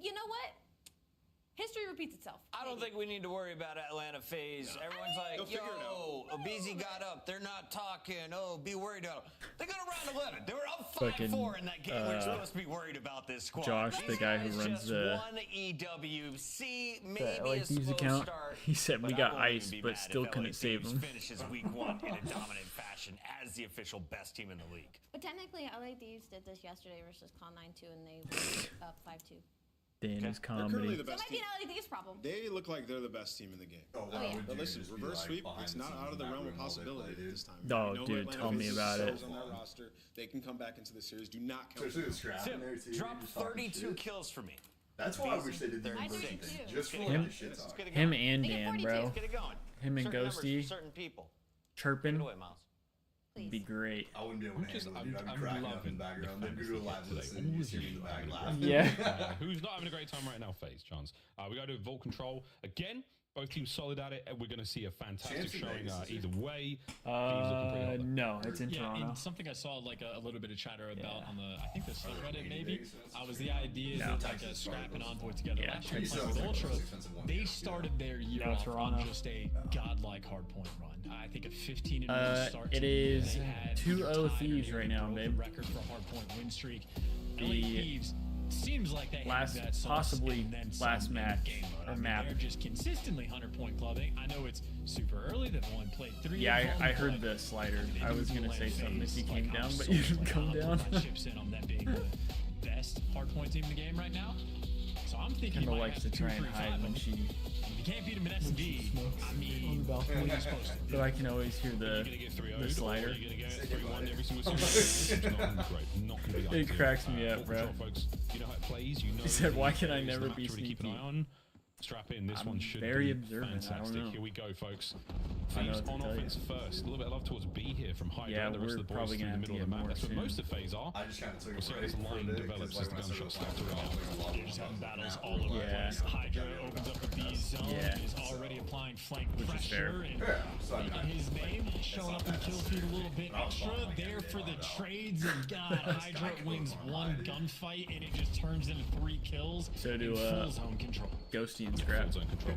you know what? History repeats itself. I don't think we need to worry about Atlanta Faze. Everyone's like, yo, Obizi got up. They're not talking. Oh, be worried about them. They got around 11. They were up 5-4 in that game. We're supposed to be worried about this squad. Josh, the guy who runs the one EWC, maybe LA Thieves account, he said we got ice, but still couldn't save him. Finishes week 1 in a dominant fashion as the official best team in the league. But technically, LA Thieves did this yesterday versus Cloud9 2, and they were up 5-2. Danny's They're currently comedy. the So it best might be team. an LA Thieves problem. They look like they're the best team in the game. Oh, yeah. But listen, reverse sweep, it's not out of the realm of possibility at this time. Oh, We know dude, Atlanta tell me faces about it. themselves on their roster. They can come back into the series. Do not count. Especially with Scrap in there, too. Drop just talking 32 shit. kills for me. That's why I wish they did the I reverse do thing. too. Just for Him- like the shit talk. Him and They get Dan, 42. bro. Let's get it going. Him and Certain numbers for Ghosty certain people. Take chirping it away, Miles. would be great. I wouldn't be able to handle it, dude. I'd be cracking up in the background. Then Google Live today. listen, you see me in the back laughing. Yeah. Who's not having a great time right now? Faze, chance. We got to do Vault Control again. Both teams solid at it. We're going to see a fantastic Chance in showing Vegas, either way. Thieves looking pretty hot, though. No, it's in Yeah, Toronto. and something I saw like a little bit of chatter about on the, I think the subreddit maybe, Vegas, was the idea No. that like a Scrap and Envoy together Yeah, last year Texas playing with is Ultra, the most expensive one. they started their year No, off Toronto. on just a godlike hardpoint run. I think a 15-1 start. It to is they had 2-0 either tied or Thieves nearly right now, broke the babe. record for a hardpoint win streak. LA The Thieves seems like they last- have that sauce possibly and then last some in match game mode. or I mean, map. They're just consistently 100-point clubbing. I know it's super early. They've only played 3 Yeah, of them, I heard but the slider. they I do was do gonna like say something if Faze, he like, came I'm down, but so you didn't like, come I'll put down. my chips in on them being the best hardpoint team in the game right now. So I'm thinking Kendall he might likes have to try and 2-3-5 hide when them. she If you can't beat him in S&D, I mean, on the what are balcony. you supposed to do? But I can always hear You're the going to get 3-0'd, the slider. or you're going to get 3-1 every single series. It's not gonna be great. Not going to be It ideal. cracks me up, Vault bro. Control, folks, you know how it plays. You know He said, the "Why can I players, never the be match to keep an sneaky?" eye on. Strap in. This I'm one should very be observant, I don't fantastic. know. Here we go, folks. I know Thieves what to on tell you. offense first. A little bit of love towards B here from Hydra Yeah, and the rest we're of the boys probably through gonna the have to middle of get the map. more That's what soon. most of Faze are. I just kind of took We'll see a how break this for a line bit develops because as like the when I gunshot started starts to playing, roll. I was playing a lot You're more just having guns. battles Now, all over the Yeah. place. Hydra opens up a B zone Yeah. and is already applying flank Which is fair. pressure. And Yeah, so I mean, his name showing up in the kill feed a little bit extra there for the trades. And God, Hydra wins one gunfight and it just turns into 3 kills. So do, in full zone control. Ghosty and Full Scrap. zone control.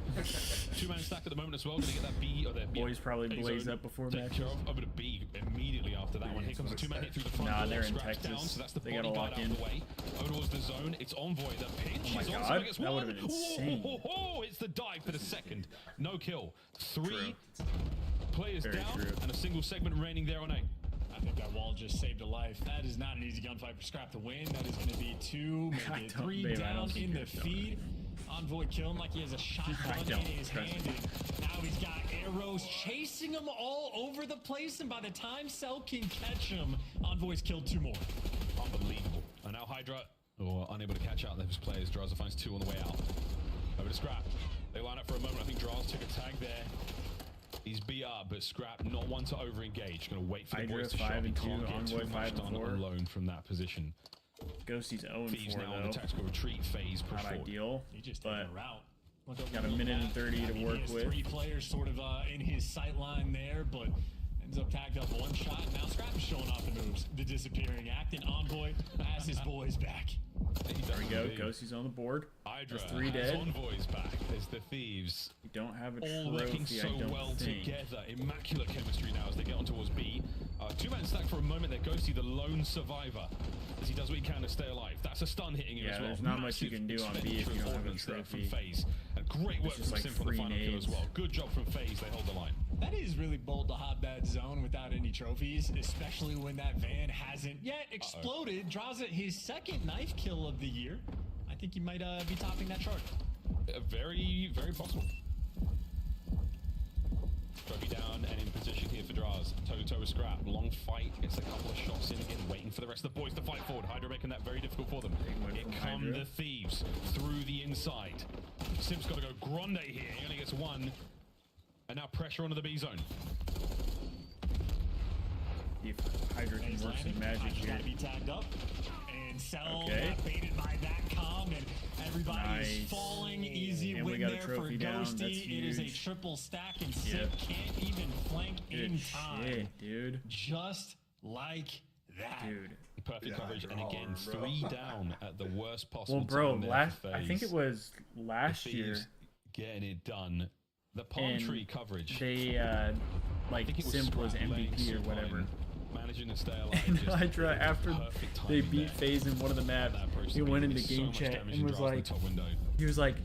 2-man stack at the moment as well. Going to get that B or that Boys probably blaze up before matches. Over to B immediately after that one. Here comes a 2-man hit through the front. Nah, door, they're in Scrap's Texas. down, so that's the They gotta bodyguard lock out of in. the way. Over towards the zone. It's Envoy. The pinch Oh my is on, God, so he gets that one. would've been insane. Whoa, it's the dive for the second. No kill. 3 True. players Very down true. and a single segment remaining there on A. I think that wall just saved a life. That is not an easy gunfight for Scrap to win. That is going to be 2, I maybe don't- 3 babe, I don't down think in the you're doing feed. Envoy killing like he has a shotgun in don't, his trust hand. me. And now he's got arrows chasing him all over the place. And by the time Cell can catch him, Envoy's killed 2 more. Unbelievable. And now Hydra, unable to catch out those players. Draza finds 2 on the way out. Over to Scrap. They line up for a moment. I think Draza took a tag there. He's beat up, but Scrap not one to over-engage. Going to wait for the Hydra boys to 5 shot. He and 2, can't get Envoy too 5 much and done 4. alone from that position. Ghosty's 0 Thieves and 4 now on the though. tactical retreat phase. Push Not forward. ideal, He just but taking a route. Look got a minute and 30 to work he has with. 3 players sort of in his sight line there, but ends up tagged up 1 shot. And now Scrap is showing off the moves. The disappearing act, and Envoy has his boys back. there we go. Ghosty's on the board. Hydra That's 3 has dead. Envoys back. There's the Thieves. We don't have a All working trophy, so I don't well think. together. Immaculate chemistry now as they get on towards B. 2-man stack for a moment there. Ghosty, the lone survivor, as he does what he can to stay alive. That's a stun hitting him Yeah, as well. there's not much you Massive can do on B if you don't have a performance there from trophy. Faze. And great work It's just from like Sim for the free final kill as nades. well. Good job from Faze. They hold the line. That is really bold to hop that zone without any trophies, especially when that van hasn't yet exploded. Draws it his 2nd knife kill of the year. I think he might be topping that chart. Very, very possible. Trophy down and in position here for Draz. Toe-to-toe with Scrap. Long fight. Gets a couple of shots in again, waiting for the rest of the boys to fight forward. Hydra making that very difficult for them. Here come the Thieves through the inside. Sim's got to go grande here. He only gets one. And now pressure onto the B zone. If Hydra can work some magic here. Got to be tagged up. And Cell got baited by that comm, and everybody is falling. Easy and win we got there a for trophy down. That's Ghosty. It is a huge. triple stack, and Sip can't even flank in time. Shit, dude. Just like that. Dude. Perfect coverage, and again, 3 down at the worst possible Well, bro, time there last for I think it FaZe. was last The year. Thieves getting it done. The palm and tree coverage. They like think it was Simp was Scrap laying MVP or Simp whatever. line, managing to stay alive. And just Hydra, after perfect they timing beat there. FaZe in one of the maps, he went into game chat and was like, he was like,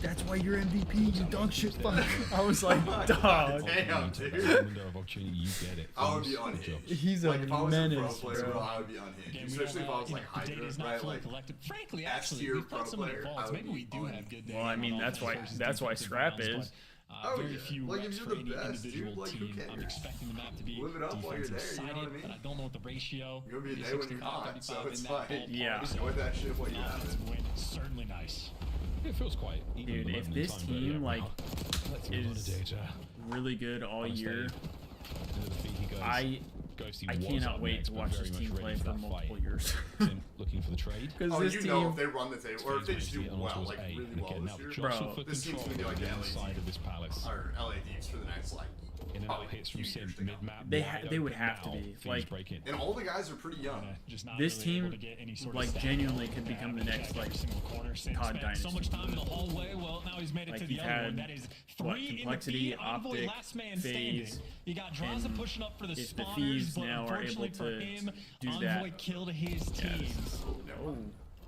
"That's why you're MVP, you dog shit fuck." I was like, "Dog." Damn, dude. Window of opportunity, you get it. I would be unhinged. He's like, a if I was menace, a pro player, bro. I would be unhinged. Again, Especially if I was like Hydra, right? Like, frankly, S actually, tier we've pro got some of the player, vaults. I would Maybe we be do unhinged. have good days. Well, I mean, that's why Scrap is. Very few like, reps if for you're any the best, individual dude, like, who team. I'm cares? expecting the map to be Live it up while you're defensive there, you know what I sided, mean? but I don't know what the ratio. You're gonna be a day when you're not, so it's in that like, ballpark. Yeah. enjoy that shit while you have it. Offensive win, certainly nice. It feels quite even Dude, at the if moment in this time, but team yeah, like wow. That's a lot of is data. really good all Honestly, year, into the feet he goes. I was cannot up wait next, to but watch very this much team ready play for for that multiple fight. years. Tim looking for the trade. Because Oh, this you team, know if they run the table, or if they Phase just do might be on well, towards like A, really and well again, this now year. jostle for This team's control gonna be like on the the LA inside of this palace. or LA Thieves for the next like. In and out hits from Sim mid-map. they would have to be like And all the guys are pretty young. Just not this really able team, to get any sort of like stat. genuinely could become the next like Every single corner. Sim COD spent Dynasty. so much time in the hallway. Well, now he's made it Like, to the you've other one. had, That is what, 3 in the Complexity, B. Envoy, Optic, last man Phase, standing. You got Draza and pushing up for the if the spawners, Thieves but now are unfortunately able for to him, do Envoy that. killed his teams. Oh,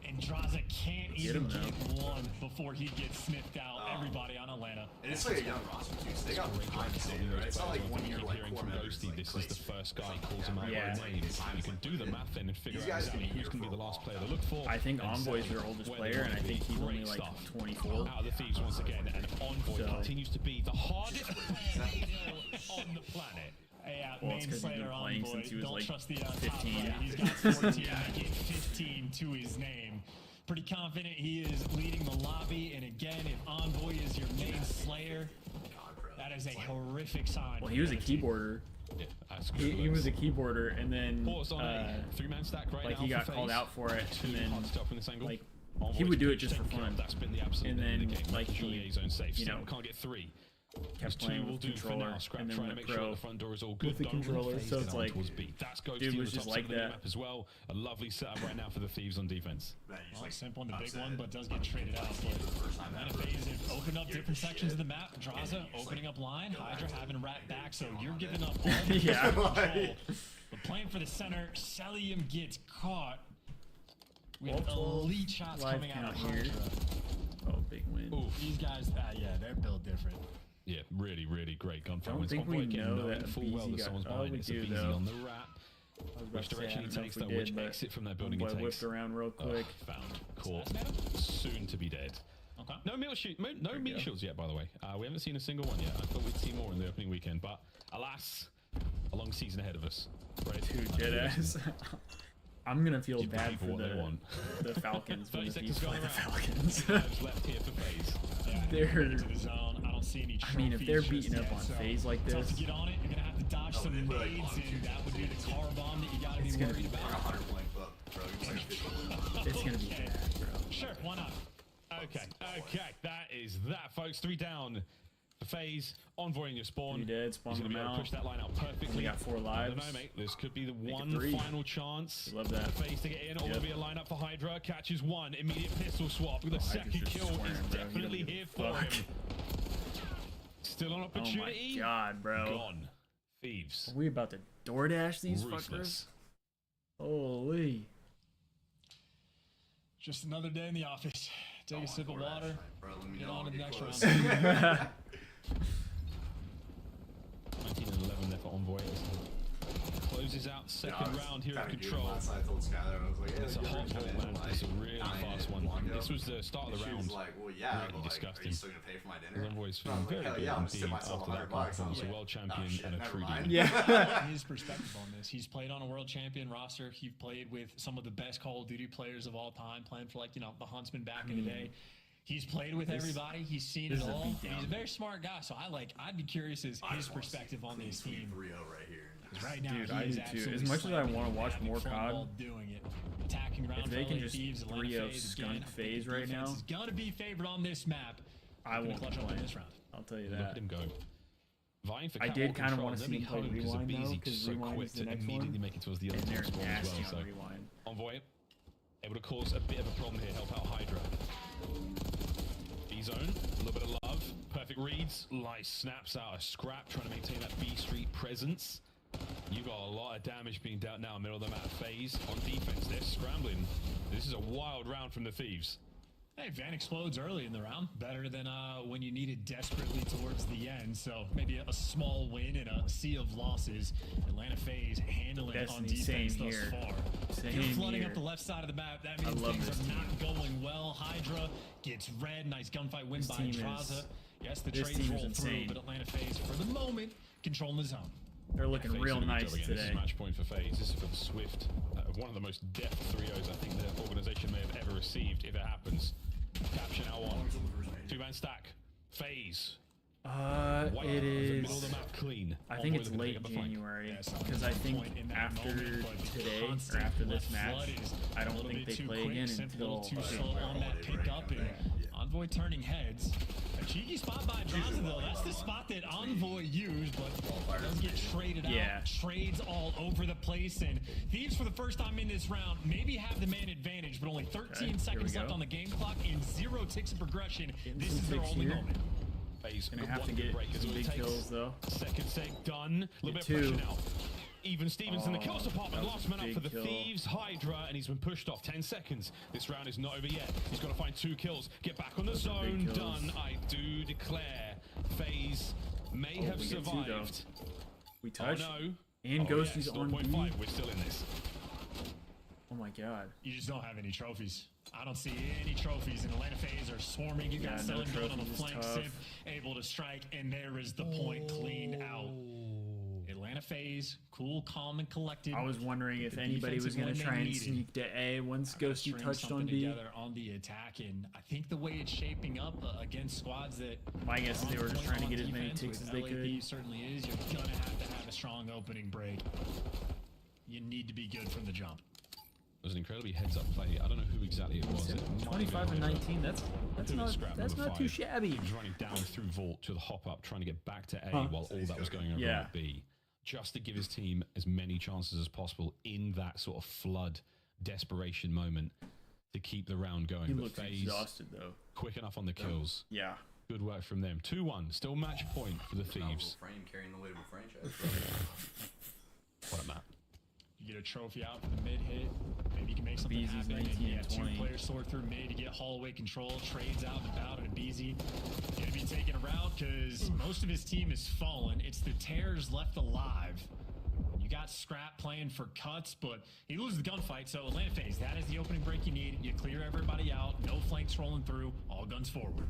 And Draza can't Get even him get now. one before he gets sniffed out. Everybody on Atlanta. And it's like a young roster too, so they got time to stay there. It's not like 1 year like hearing core from members. Ghosty, Like, this is the first guy who calls him out Yeah. by name. You can do the math then and figure These out guys exactly can be who's here going to be for the a last while. player to look for. I think and Envoy's set their oldest where player, they and I wanna think be. he's only Great like stuff. 24. Out of the Thieves once again, and Envoy So- continues to be the hardest player on the planet. Yeah, Well, it's 'cause he's been Slayer playing Envoy. since he was, Don't like, trust the 15. top right. He's got 14, making 15 to his name. Pretty confident he is leading the lobby, and again, if Envoy is your main Slayer, that is a horrific sign. Well, for he was the a other team. keyboarder. Yeah, that's He was a keyboarder, and then Pause on a 3-man stack right like now he got for called Faze. out for it, Two and then hard stuff in this angle. like Envoy's he would do it pitch just for taken care of. fun. That's been the absolute And name of the then, game. like, Making sure he, the A zone safe. you Still know, can't get 3. kept Two playing will with do for controller, now. Scrap and then trying to went make sure pro the front door is all good. with the Don't let controller. Faze So get it's on like, towards B. That's Ghosty dude on was the just top like side of the that. map as well. A lovely setup right now for the Thieves on defense. Well, simple in the big one, but does get traded out. But Faze have opened up different sections of the map. Draza opening up line, Hydra having rat back, so you're giving up all the Yeah. control. But playing for the center, Celium gets caught. We have elite shots live coming out of count here. Hydra. Oh, big win. Oof. These guys, yeah, they're built different. Yeah, really, really great gunfire. Don't wins. think we Envoy again, know knowing that full well BZ that got- someone's oh, behind we it. It's a do, BZ though. on the wrap. I was about Which to say, I direction he don't know takes if we though, which did, but exit from that building he Envoy takes. whipped around real quick. Found. Caught. Soon to be dead. Okay. No meat shoot, no meat shields yet, by the way. We haven't seen a single one yet. I thought we'd see more in the opening weekend, but alas, a long season ahead of us. Right? Dude, deadass. I'm gonna feel Give the bad people for what they want. the Falcons when 30 the seconds Thieves play going the around. Falcons. 5 left here for Faze. Yeah, They're- into the zone. I don't see any I mean, if trophies they're just beating up yet, on so Faze like tough this, to get on it. You're gonna have to dodge some nades, and that would be the car bomb that you gotta be It's gonna worried be about. 100 blank book, bro. You're like 50. it's gonna be bad, bro. Sure, why not? Okay, that is that, folks. 3 down for Faze. Envoy in your spawn. 3 dead, spawn He's going to them be able to push out. that line out perfectly. We got 4 I lives. don't know, mate. This could be the Make it one 3. final chance. Love that. For Faze to get in, or will be a lineup for Hydra. Catches one. Immediate pistol swap. The Hydra's second just kill swearing, is bro. He don't definitely give a here for fuck. him. Still an Oh opportunity. my god, bro. Gone. Thieves. Are we about to DoorDash these Ruthless. fuckers? Holy. Just another day in the office. Take a sip of water. Bro, let me Get know on to when the we get next close. round. 19 and 11 there for Envoy. closes out second round here at Kinda good. Control. Last night I told Skyler, I was like, It's a you're hot gonna one, man. like It's a really 9 fast one. ago. This was the start of the She round. was like, well, yeah, Really but like, are disgusting. you still gonna pay for my dinner? Envoy's And I was feeling very like, hell good yeah, I'm gonna tip indeed myself after that $100. performance. A I'm world like, champion shit, and a never true mind. demon. His perspective on this, he's played on a world champion roster. He played with some of the best Call of Duty players of all time, playing for like, you know, the Huntsman back in the day. He's played with everybody. He's seen it all. He's a very smart guy. So I'd be curious as his perspective on this team. 3-0 right here. Right now, Dude, he I is do too. absolutely As much as I slamming want and to watch having more fun COD, while doing it. Attacking around if they can just Thieves, Atlanta 3-0 Faze skunk again, I think Faze the right defense now, is gonna be favored on this map. I won't clutch up play in this round. I'll tell you Look that. at him go. Vying for I catwalk did kind of control, want to and see then him play behind because Rewind though, Beezy because so Rewind quick is the to next immediately one. make it towards the other And they're spawns as nasty well. So on Rewind. Envoy able to cause a bit of a problem here, help out Hydra. B-zone, a little bit of love, perfect reads, Lice snaps out a scrap, trying to maintain that B Street presence. You got a lot of damage being dealt now, middle of the map. Faze on defense, they're scrambling. This is a wild round from the Thieves. Hey, Van explodes early in the round. Better than when you need it desperately towards the end. So maybe a small win in a sea of losses. Atlanta Faze handling it on defense thus far. If you're flooding up the left side of the map, that means things are not going well. Hydra gets red. Nice gunfight win by Traza. Yes, the trades roll through, but Atlanta Faze, for the moment, controlling the zone. They're looking real nice today. This is match point for Faze. This is for the Swift. One of the most depth 3-0s I think the organization may have ever received, if it happens. Capture now on. 2-man stack. Faze. It is. Middle of the map clean. I think it's late January because I think after today or after this match, I don't think they play again until too slow on that pickup and Envoy turning heads. A cheeky spot by Draza though. That's the spot that Envoy used, but does get traded out. Trades all over the place, and Thieves for the first time in this round maybe have the man advantage, but only 13 seconds left on the game clock and 0 ticks of progression. This is their only moment. Faze gonna have to get some big kills though. Second seg done. A little bit of pressure now. Even Stevens in the kills department. Last man up for the Thieves. Hydra, and he's been pushed off. 10 seconds. This round is not over yet. He's got to find 2 kills. Get back on the zone. Done. I do declare. Faze may have survived. We touched. Oh no. And Ghosty's on B. 0.5. We're still in this. Oh my god. You just don't have any trophies. I don't see any trophies, and Atlanta Faze are swarming. You got Selling Gun on the flank, Simp able to strike, and there is the point cleaned out. Atlanta Faze, cool, calm, and collected. I was wondering if anybody was going to try and sneak to A once Ghosty touched on B. Together on the attack, and I think the way it's shaping up against squads that my guess is they were just trying to get as many ticks as they could. Certainly is. You're gonna have to have a strong opening break. You need to be good from the jump. It was an incredibly heads-up play. I don't know who exactly it was. 25 and 19. That's not too shabby. He was running down through vault to the hop up, trying to get back to A while all that was going over at B, just to give his team as many chances as possible in that sort of flood desperation moment to keep the round going. He but looks Faze, exhausted though. Quick enough on the kills. Yeah. Good work from them. 2-1. Still match point for the Thieves. Frame carrying the weight of a franchise. What a map. You get a trophy out for the mid hit. Maybe you can make something happen. And you have 2 players sort through mid to get Holloway control. Trades out and about, and Beezy going to be taking a route because most of his team is fallen. It's the Tears left alive. You got Scrap playing for cuts, but he loses the gunfight. So Atlanta Faze, that is the opening break you need. You clear everybody out. No flanks rolling through. All guns forward.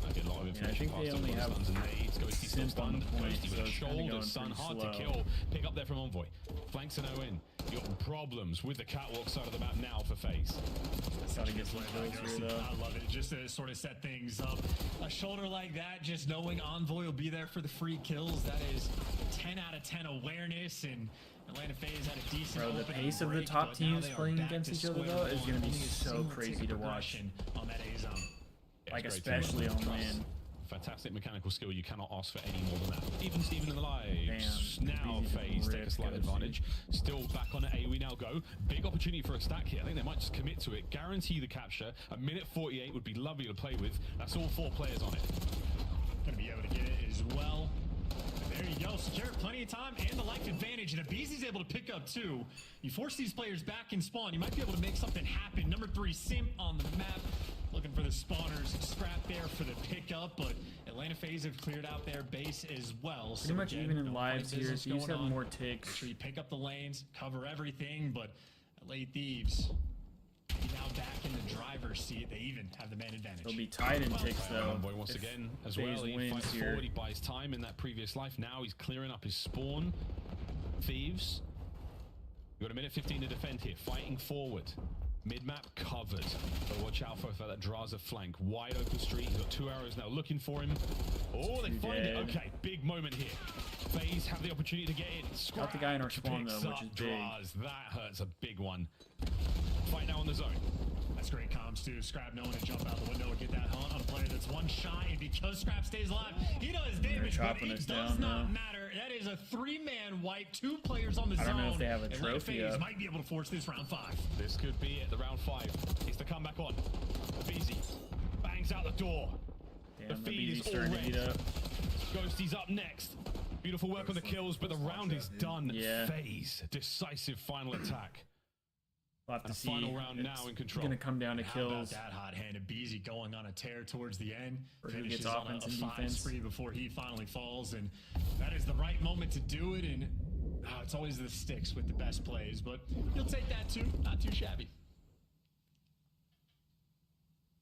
I get a lot of information. I think they only have stuns and nades. Ghosty still stunned. Ghosty with a shoulder stun, hard to kill. Pick up there from Envoy. Flanks and O in. You got problems with the catwalk side of the map now for Faze. Gotta get some kills here though. I love it. Just to sort of set things up. A shoulder like that, just knowing Envoy will be there for the free kills. That is 10 out of 10 awareness, and Atlanta Faze had a decent the pace of the top teams playing against each other though is going to be so crazy to watch. On that A zone. Like especially on land. Fantastic mechanical skill. You cannot ask for any more than that. Even Steven in the lives. Now Faze take a slight advantage. Still back on A. We now go. Big opportunity for a stack here. I think they might just commit to it. Guarantee the capture. A minute 48 would be lovely to play with. That's all 4 players on it. Gonna be able to get it as well. There you go. Secure plenty of time and the life advantage. And Abizi's able to pick up 2. You force these players back in spawn. You might be able to make something happen. Number 3, Simp on the map. looking for the spawners. Scrap there for the pickup, but Atlanta Faze have cleared out their base as well. Pretty much even in lives here, so you just have more ticks. Make sure you pick up the lanes, cover everything, but LA Thieves now back in the driver's seat. They even have the man advantage. They'll be tied in ticks though. Boy once again as well. He fights forward, he buys time in that previous life. Now he's clearing up his spawn. Thieves. We've got a minute 15 to defend here. Fighting forward. Mid-map covered. But watch out for that Draza flank. Wide open street. He's got 2 arrows now looking for him. Oh, they find it. Okay, big moment here. Faze have the opportunity to get in. Got the guy in our spawn though, which is big. That hurts a big one. Fight now on the zone. That's great comms too. Scrap knowing to jump out the window and get that hunt on a player that's one shot, and because Scrap stays alive, he does damage, but it does not matter. That is a 3-man wipe, 2 players on the zone. I don't know if they have a trophy Faze might be able to force this round 5. This could be it, the round 5. It's the comeback on. Beezy bangs out the door. Damn, the feed is all red. Ghosty's up next. Beautiful work on the kills, but the round is done. Yeah. Faze, decisive final attack. We'll have to see. Final round now in control. Gonna come down to How kills. about that hot-handed Beezy going on a tear towards the end. Or who Finishes gets on offense a and 5 defense. spree before he finally falls, and that is the right moment to do it. And it's always the sticks with the best plays, but you'll take that too. Not too shabby.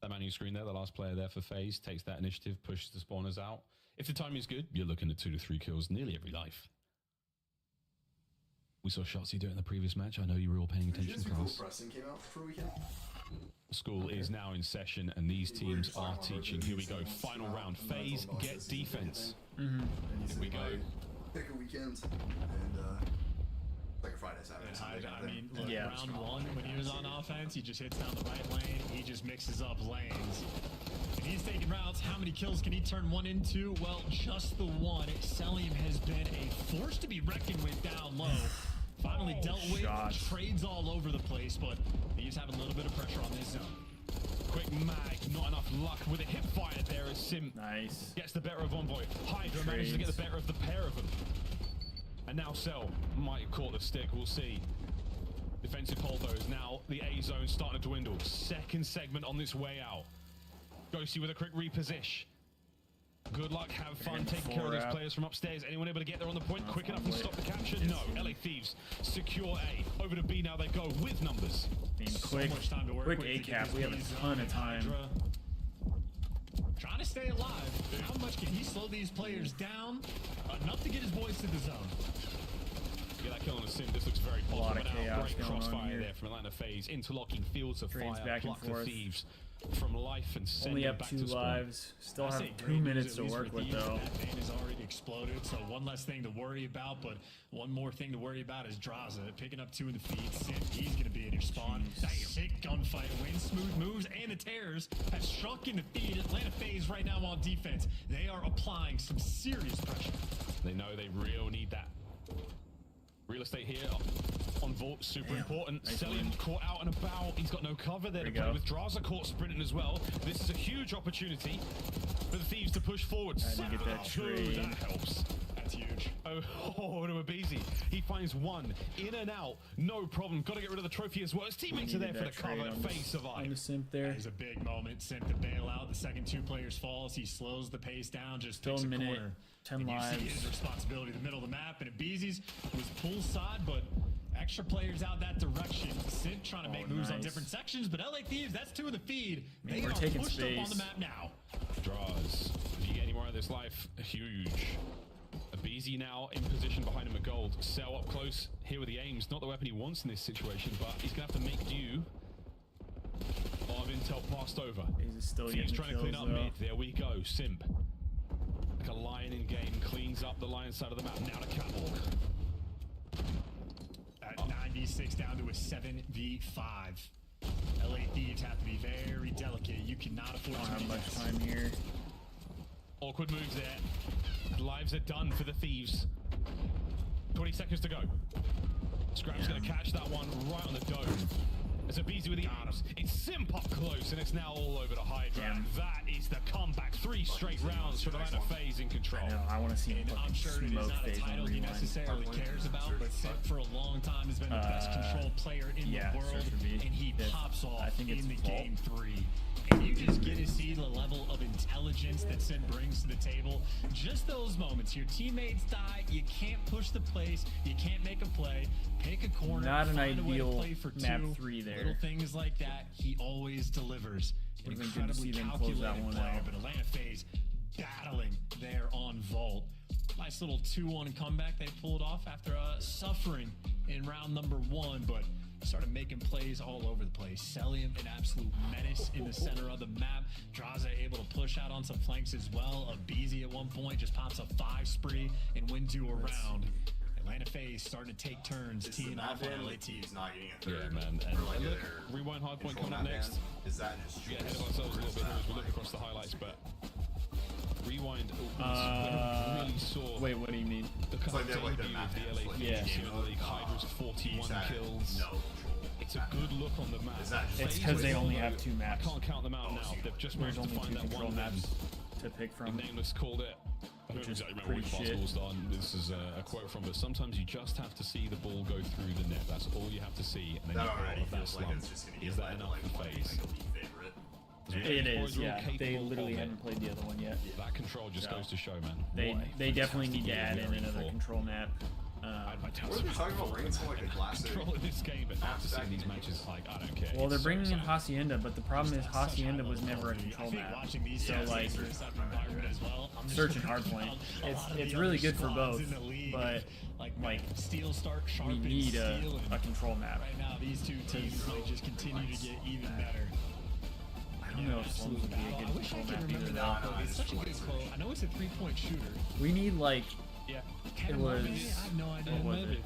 That man on your screen there, the last player there for Faze, takes that initiative, pushes the spawners out. If the timing is good, you're looking at 2 to 3 kills nearly every life. We saw Shotzi do it in the previous match. I know you were all paying attention, class. Came out for a weekend. School is now in session, and these teams are teaching. Here we go. Final round. Faze, get defense. Here we go. Pick a weekend and like a Friday, Saturday. I mean, look, round 1, when he was on offense, he just hits down the right lane. He just mixes up lanes. And he's taking routes. How many kills can he turn one into? Well, just the one. Selim has been a force to be reckoned with down low. Finally dealt with. Trades all over the place, but he's having a little bit of pressure on this zone. Quick mag, not enough luck with a hip fire there as Sim gets the better of Envoy. Hydra manages to get the better of the pair of them. And now Cell might have caught the stick, we'll see. Defensive Polvos, now the A zone starting to dwindle. Second segment on this way out. Ghosty with a quick reposition. Good luck, have fun, taking care of those players from upstairs. Anyone able to get there on the point quick enough and stop the capture? No. LA Thieves secure A. Over to B now they go with numbers. Quick A cap, we have a ton of time. Trying to stay alive. How much can he slow these players down? Enough to get his boys to the zone. Yeah, that kill on a Sim, this looks very A lot possible. of chaos Great going on crossfire here. there from Atlanta Faze. Interlocking fields of Trains fire, back and pluck the forth. Thieves from life and send Only them up back 2 to spawn. lives. Still I have say 2 great minutes news, to at least work with you. though. That vein has already exploded, so one less thing to worry about, but one more thing to worry about is Draza picking up 2 in the feed. Sim, he's going to be in your spawn. Sick gunfight win. Smooth moves and the tears have shrunk in the feed. Atlanta Faze right now on defense. They are applying some serious pressure. They know they really need that. Real estate here on Vault, super important. Selim caught out and about. He's got no cover there to play with. Draza caught sprinting as well. This is a huge opportunity for the Thieves to push forward. Get that trade. That helps. That's huge. Oh, to Abizi. He finds one. In and out. No problem. Got to get rid of the trophy as well. His teammates are there for the cover. Faze survive. On the Simp there. That is a big moment. Simp to bail out. The second 2 players falls. He slows the pace down. Just Still takes a a minute. corner. 10 and lives. You see his responsibility in the middle of the map. And Abizi's was poolside, but extra players out that direction. Simp trying to make moves on different sections, but LA Thieves, that's 2 in the feed. They are taking pushed space. up on the map now. Draws. If you get any more of this life, huge. Abizi now in position behind him at gold. Cell up close here with the aims. Not the weapon he wants in this situation, but he's going to have to make do. A lot of intel passed over. He's still Thieves getting trying to clean up kills, though. mid. There we go. Simp. Like a lion in game. Cleans up the lion side of the map. Now to Catwalk. At 9v6 down to a 7v5. LA Thieves have to be very delicate. You cannot afford Don't to have do much this. time here. Awkward moves there. Lives are done for the Thieves. 20 seconds to go. Scrap's going to catch that one right on the dome. There's Abizi with the arms. It's Simp up close, and it's now all over to Hydra. That is the comeback. 3 straight rounds for Atlanta Faze in control. I know, I want to see him I'm sure it is smoke not a Faze on title he Rewind. necessarily cares about, but Sid for a long time has been the best control player in the world, and he pops off in the game 3. And you just get to see the level of intelligence that Sid brings to the table. Just those moments. Your teammates die, you can't push the place, you can't make a play, pick a corner, Not an find a way to ideal play for map 2. 3 there. Little things like that, he always delivers. An Would've been good to incredibly see them close that calculated one player, out. but Atlanta Faze battling there on Vault. Nice little 2-1 comeback they pulled off after suffering in round number 1, but started making plays all over the place. Celium, an absolute menace in the center of the map. Draza able to push out on some flanks as well. Abizi at one point just pops a 5 spree and win 2 a round. Atlanta Faze starting to take turns teeing off on LA Thieves. Not getting a third. Yeah, man. And Or like look, their Rewind Hardpoint control coming up map next. ban. Is that just Get ahead of ourselves a little bit here as we look across the highlights, but Rewind really saw. Wait, what do you mean? The kind like of they have, like, their debut map of the bans, LA like, Thieves yeah. here in the league. Hydra's 41 kills. It's a good look on the map. It's because they only have 2 maps. I can't count them out now. They've just There's managed to only find 2 that control one maps map. to pick from. Nameless called it. I don't Which is exactly remember pretty which shit. basketball star this is a quote from, but sometimes you just have to see the ball go through the net. That's all you have to see, and then That you're out already of that feels like slump. it's just gonna Is get that led to, enough like, for one Faze? like a league favorite. It is, Real yeah. They capable literally of it. haven't played the other one yet. That control just goes to show, man. They definitely need to add in another control map. What are we talking about? Bringing some like a classic control in this game, but after seeing these matches, like I don't care. Well, they're It's so bringing in exciting. Hacienda, but the problem is Hacienda was never a control map. So like, search and hardpoint, it's really good for both, but like Steel start sharp we and need a Steel and control map. right now these two teams might just continue to get even better. I don't know if Slums would be a I good wish I control could map remember either that. though. It's such a good quote. I know it's a 3-point shooter. We need like, Yeah. it was, I have no idea. what was it?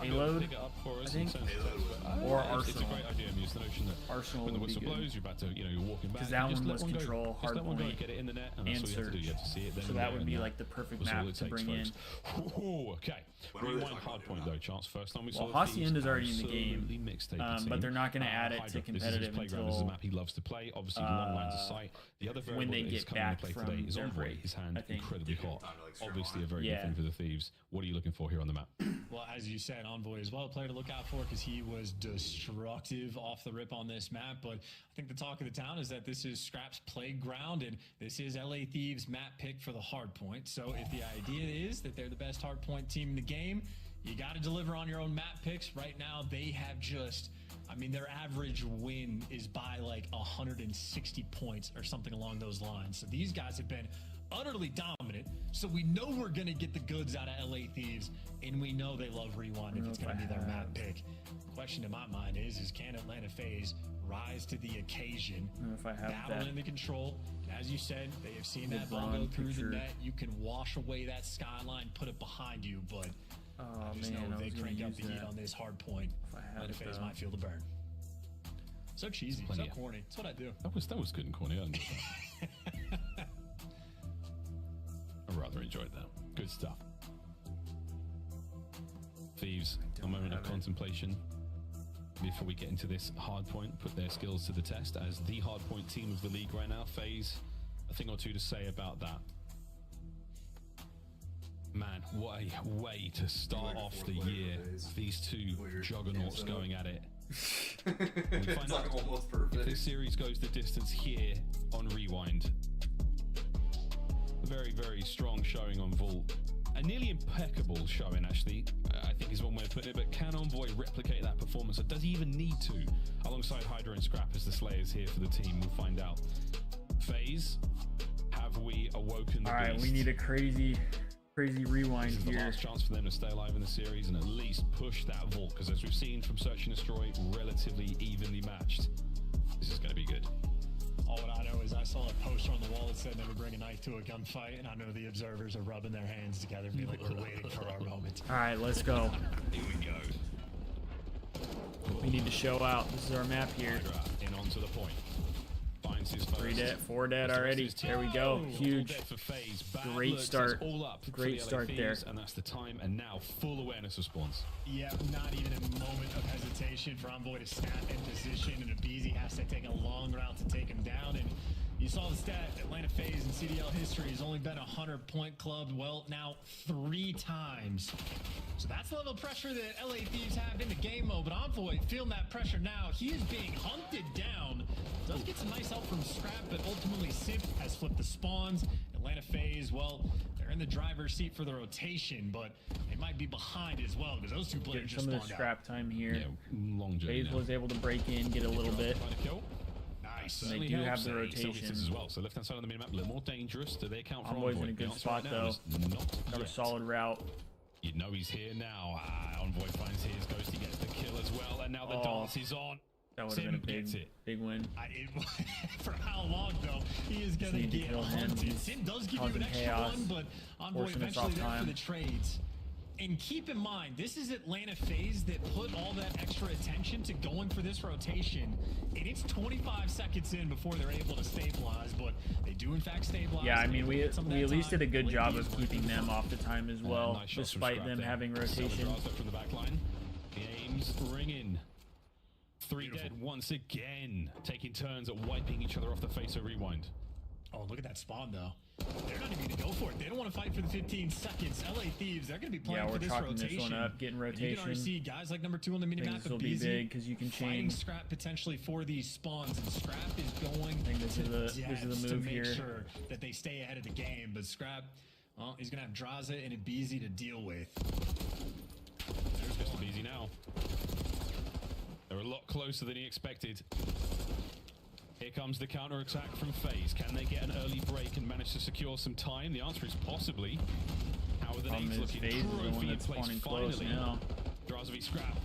Payload, Pick it up for us I in think, terms of- or It's a Arsenal. great idea. I mean, it's the notion that Arsenal when the would be whistle good. blows, you're about to, you're walking back. Because that just one let was go. control, Just let one go, hardpoint, get it in the net, and and that's all you have to do. You search. have to see it. Then So you that go, would and be like the perfect was all map it to takes, bring in. folks. Ooh, okay. When were they Rewind talking about Hardpoint doing though. that? Chance first time we Well, saw the Thieves, Hacienda's already in the game, absolutely mixtape but team. they're not going to add it Hydra, to this is his competitive playground. This is the until map he loves to play. Obviously, long lines of sight. The other when variable they that is get coming into back play from today is their Envoy. break, His hand I think. incredibly hot. time to, like, stream Obviously, a very Yeah. good thing for the Thieves. What are you looking for here on the map? Well, as you said, Envoy as well, a player to look out for because he was destructive off the rip on this map. But I think the talk of the town is that this is Scrap's playground and this is LA Thieves' map pick for the hardpoint. So if the idea is that they're the best hardpoint team in the game, you got to deliver on your own map picks. Right now, they have just, I mean, their average win is by like 160 points or something along those lines. So these guys have been utterly dominant. So we know we're going to get the goods out of LA Thieves, and we know they love Rewind if it's going to be their map pick. Question in my mind is can Atlanta Faze rise to the occasion? I don't know if I have battle that. in the control. And as you said, they have seen that ball LeBron go through picture. the net. You can wash away that skyline, put it behind you, but Oh I just man, know I they was gonna crank up use the heat that. on this hard point. If I had Atlanta it, Faze though. might feel the burn. So cheesy, so Plenty of- corny. It's what I do. That was good and corny. I rather enjoyed that. Good stuff. Thieves, a moment of contemplation before we get into this hard point. Put their skills to the test as the hard point team of the league right now. Faze, a thing or two to say about that. Man, what a way to start off the year. These two juggernauts going at it. We find It's out like almost if perfect. this series goes the distance here on Rewind. A very, very strong showing on Vault. A nearly impeccable showing, actually, I think is one way of putting it. But can Envoy replicate that performance? Or does he even need to? Alongside Hydra and Scrap as the Slayers here for the team, we'll find out. Faze, have we awoken the All right, beast? we need a crazy rewind This is the here. last chance for them to stay alive in the series and at least push that vault, because as we've seen from Search and Destroy, relatively evenly matched. This is going to be good. All what I know is I saw a poster on the wall that said never bring a knife to a gunfight, and I know the observers are rubbing their hands together and be like, we're waiting for our moment. All right, let's go. Here we go. We need to show out. This is our map here. Hydra in onto the point. Finds his first. 3 dead, 4 dead As the rest already. of his team- There we go. All Huge. dead for Faze. Bad Great looks, start. it's all up for Great the LA start there. Thieves, and that's the time. And now full awareness of spawns. Yeah, not even a moment of hesitation for Envoy to snap in position, and Abizi has to take a long route to take him down. And You saw the stat, Atlanta Faze in CDL history has only been a 100-point club, well, now 3 times. So that's the level of pressure that LA Thieves have in the game mode, but Envoy feeling that pressure now. He is being hunted down. Does get some nice help from Scrap, but ultimately Simp has flipped the spawns. Atlanta Faze, well, they're in the driver's seat for the rotation, but they might be behind as well because those two players just some of spawned the out. Scrap time here. Yeah, long journey. Faze was able to break in, get a little bit. Nice. They do have the rotation as well. So left hand side of the minimap, a little more dangerous. Do they account for Envoy's Envoy? in a good The answer spot right now though. is not Got a yet. solid route. You know he's here now. Envoy finds his, Ghosty gets the kill as well, and now the dance is on. That would have been a big win. For how long though? He is gonna Need to get kill him. hunted. He's Sim does give you causing an extra chaos, one, but Envoy forcing us eventually off there time. for the trades. And keep in mind, this is Atlanta Faze that put all that extra attention to going for this rotation. And it's 25 seconds in before they're able to stabilize, but they do in fact stabilize. Yeah, I mean, we Some of at that least time. did a good Late job Thieves of were keeping them off the time as well, Nice shots from despite Scrap them there. having Solid rotation. drives up from the back line. The aims ring 3 dead once again, taking turns at wiping each other off the face of Rewind. Oh, look at that spawn, though. They're not even going to go for it. They don't want to fight for the 15 seconds. LA Thieves, they're going to be playing for this rotation. This one up, getting rotation. You can already see guys like number 2 on the minimap. This will be big because you can fighting chain. Scrap potentially for these spawns, and Scrap is going this is the to move make here. sure that they stay ahead of the game. But Scrap, well, he's going to have Draza and Ibizi to deal with. There's just Ibizi now. They're a lot closer than he expected. Here comes the counter-attack from Faze. Can they get an early break and manage to secure some time? The answer is possibly. How are the nades looking? Faze is the one Trophy in that's place spawning close finally. now. Draza v Scrap.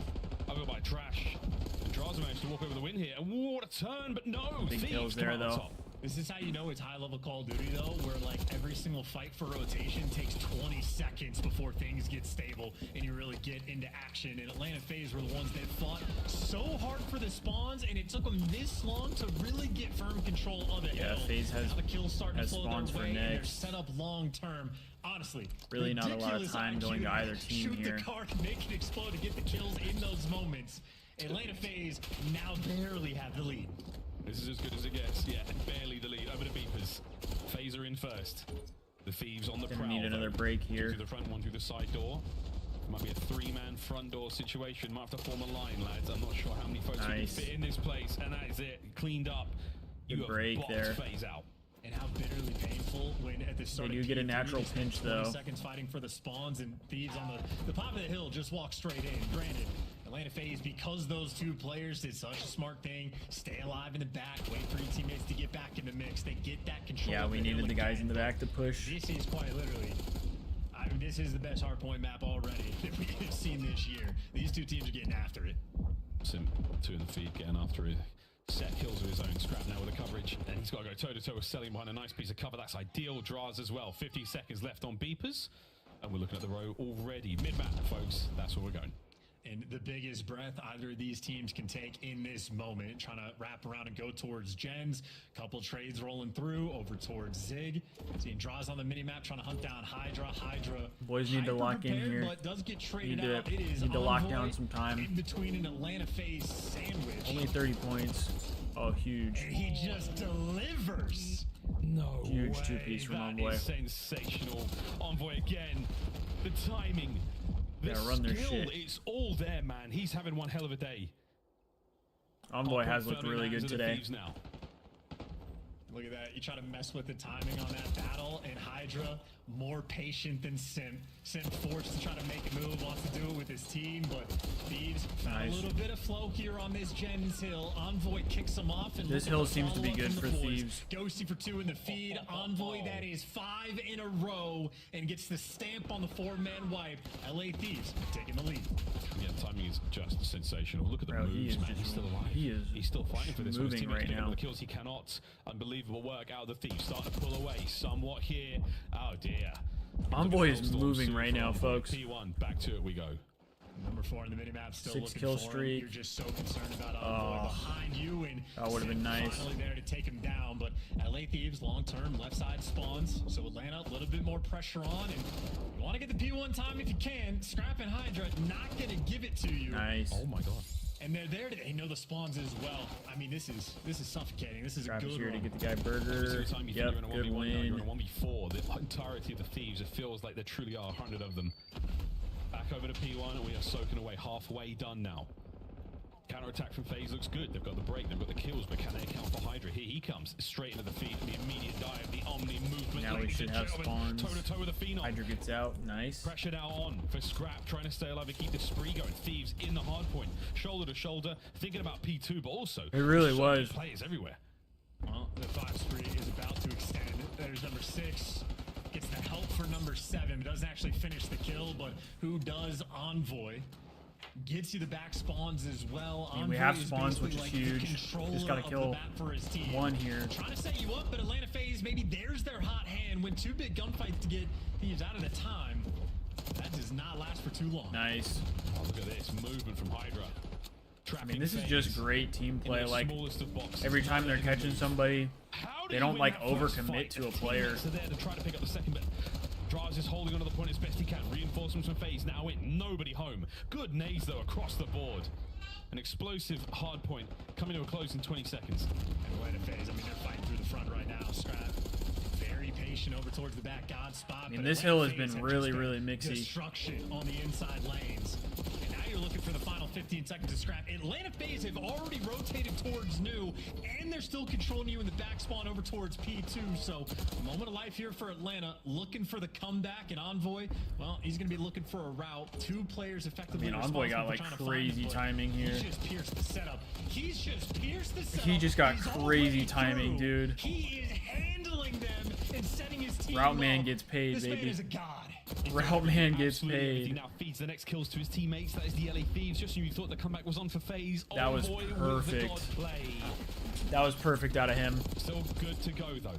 Over by Trash. And Draza managed to walk over the win here. And what a turn, but no! Big Thieves kills there, come out though. top. This is how you know it's high-level Call of Duty, though, where, like, every single fight for rotation takes 20 seconds before things get stable and you really get into action. And Atlanta Faze were the ones that fought so hard for the spawns, and it took them this long to really get firm control of it. Yeah, Faze has the kills starting to flow spawns their for way, and they're next. set up long-term. Honestly, Really not a lot of ridiculous time going to IQ. either team Shoot here. the card, make it explode, and get the kills in those moments. Atlanta Faze now barely have the lead. This is as good as it gets. Yeah, barely the lead over the Beepers. Phaser in first. The Thieves on the prowl. Need another break here. One through the front, one through the side door. Might be a 3-man front door situation. Might have to form a line, lads. I'm not sure how many folks we can fit in this place. And that is it. Cleaned up. Good break there. Faze out. And how bitterly painful when at the start They do of get a P3, natural they spent pinch, 20 though. seconds fighting for the spawns, and Thieves on the top of the hill just walk straight in. Granted, Atlanta Faze, because those two players did such a smart thing, stay alive in the back, wait for your teammates to get back in the mix. They get that control. Yeah, we needed the guys in the back to push. This is quite literally, I mean, this is the best hardpoint map already that we have seen this year. These two teams are getting after it. Sim, 2 in the feed, getting after it. Set kills with his own. Scrap now with the coverage, and he's got to go toe-to-toe with Selling behind a nice piece of cover. That's ideal. Draws as well. 50 seconds left on Beepers, and we're looking at the row already. Mid-map, folks. That's where we're going. And the biggest breath either of these teams can take in this moment, trying to wrap around and go towards Gens. Couple trades rolling through over towards Zig. Seeing Draws on the minimap, trying to hunt down Hydra. Boys need to lock in here. But does get traded Need out. It is to lock Envoy down some time. in between an Atlanta Faze sandwich. Only 30 points. Oh, huge. And he just delivers. No Huge way. two-piece from That Envoy. is sensational. Envoy again. The timing. The Yeah, run their skill, shit. it's all there, man. He's having one hell of a day. Envoy has looked really good to the today. Thieves now. Look at that. You try to mess with the timing on that battle, and Hydra more patient than Sim. Sim forced to try to make a move, wants to do it with his team, but Thieves found a little bit of flow here on this Gens hill. Envoy kicks him off, and This look at hill the seems to be follow-up good from for the boys. Thieves. Ghosty for 2 in the feed. Envoy, that is 5 in a row, and gets the stamp on the 4-man wipe. LA Thieves taking the lead. Yeah, timing is just sensational. Look at the Bro, he moves, is man. just- He's still alive. He's still fighting for this. His moving teammates right can get now. the kills he cannot. Unbelievable work out of the Thieves. Starting to pull away somewhat here. Oh dear. Envoy is moving right now, folks. P1, back to it we go. Number 4 on the minimap, still 6 looking kill for him. streak. You're just so concerned about Envoy behind you, and That would've been nice. finally there to take him down. But LA Thieves long-term left side spawns, so Atlanta a little bit more pressure on, and you want to get the P1 time if you can. Scrap and Hydra not going to give it to you. Nice. Oh my god. And they're there. They know the spawns as well. I mean, this is suffocating. This is a good here one. to get the guy burger. Yep, good win. You're in a 1v4. The entirety of the Thieves, it feels like there truly are 100 of them. Back over to P1, and we are soaking away. Halfway done now. Counter-attack from Faze looks good. They've got the break, they've got the kills, but can they account for Hydra? Here he comes, straight into the feed. The immediate dive, the Omni movement. Now we should have spawns. Toe-to-toe with the Phenom. Hydra gets out, nice. Pressure now on for Scrap, trying to stay alive and keep the spree going. Thieves in the hard point, shoulder to shoulder, thinking about P2, but also it really was. Players everywhere. Well, the 5 spree is about to extend. There's number 6. Gets the help for number 7. Doesn't actually finish the kill, but who does? Envoy. Gets you the back spawns as well. I mean, we have spawns, which is huge. Just gotta kill one here. Trying to set you up, but Atlanta Faze, maybe there's their hot hand. When 2 big gunfights to get Thieves out at a time. That does not last for too long. Nice. Oh, look at this movement from Hydra. I mean, this is just great team play. Like, every time they're catching somebody, they don't like overcommit to a player. So there to try to pick up the second bit. Drives is holding onto the point as best he can. Reinforcements from Faze now in. Nobody home. Good nades though across the board. An explosive hard point coming to a close in 20 seconds. And Atlanta Faze, I mean, they're fighting through the front right now. Scrap very patient over towards the back God spot. I mean, this hill has been really mixy. Destruction on the inside lanes. And now you're looking for the final 15 seconds of Scrap. Atlanta Faze have already rotated towards New, and they're still controlling you in the back spawn over towards P2. So, moment of life here for Atlanta, looking for the comeback. And Envoy, well, he's going to be looking for a route. 2 players effectively. I mean, Envoy got like crazy timing here. He's just pierced the setup. He's just pierced the setup. He just got crazy timing, dude. He is handling them and setting his team Route Man up. gets paid, This baby. man is a god. Route Man gets He paid. now feeds the next kills to his teammates. That is the LA Thieves. Just when you thought the comeback was on for Faze. That was Envoy with the perfect. God play. That was perfect out of him. Still good to go though.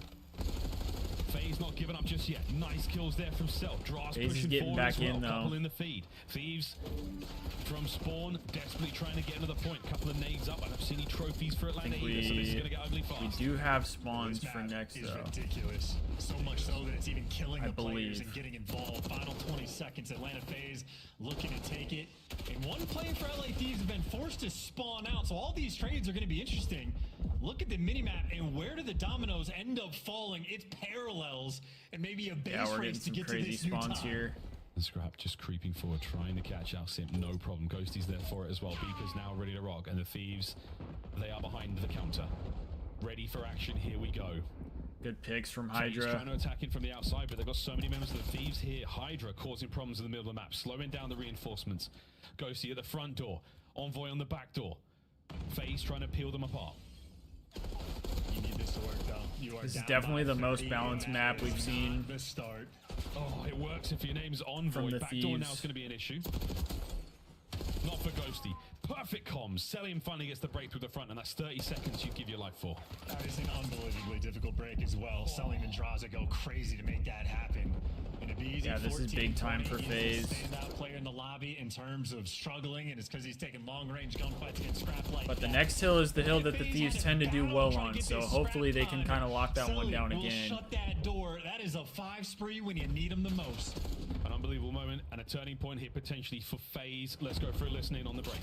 Faze not giving up just yet. Nice kills there from Self. Draws Faze is pushing getting forward back as well. in, though. Couple in the feed. Thieves from spawn, desperately trying to get into the point. Couple of nades up. I don't see any trophies for Atlanta either, so this is going to get ugly fast. We do have spawns for next, is though. ridiculous. So much so that it's even killing I the players believe. and getting involved. Final 20 seconds. Atlanta Faze looking to take it. And one player for LA Thieves has been forced to spawn out. So all these trades are going to be interesting. Look at the minimap and where do the dominoes end up falling? It's parallels and maybe a base We're race to getting some get to crazy this new spawns top. here. And Scrap just creeping forward, trying to catch out Simp. No problem. Ghosty's there for it as well. Beaker's now ready to rock. And the Thieves, they are behind the counter. Ready for action. Here we go. Good picks from Faze Hydra. trying to attack in from the outside, but they've got so many members of the Thieves here. Hydra causing problems in the middle of the map, slowing down the reinforcements. Ghosty at the front door. Envoy on the back door. Faze trying to peel them apart. You need this to work though. You are This is down definitely by the most 30, balanced and map that we've is seen. not the start. Oh, it works if your name's Envoy. From the Back door now Thieves. is going to be an issue. Not for Ghosty. Perfect comms. Selim finally gets the break through the front, and that's 30 seconds you give your life for. That is an unbelievably difficult break as well. Selim and Draza go crazy to make that happen. And it'd be easy. Yeah, this is big time for Faze. Standout player in the lobby in terms of struggling, and it's because he's taking long-range gunfights against Scrap like But the that. next hill is the hill that the Thieves tend to do well on, so hopefully they can kind of lock that one down Will again. shut that door. That is a 5 spree when you need him the most. An unbelievable moment and a turning point here potentially for Faze. Let's go through listening on the break.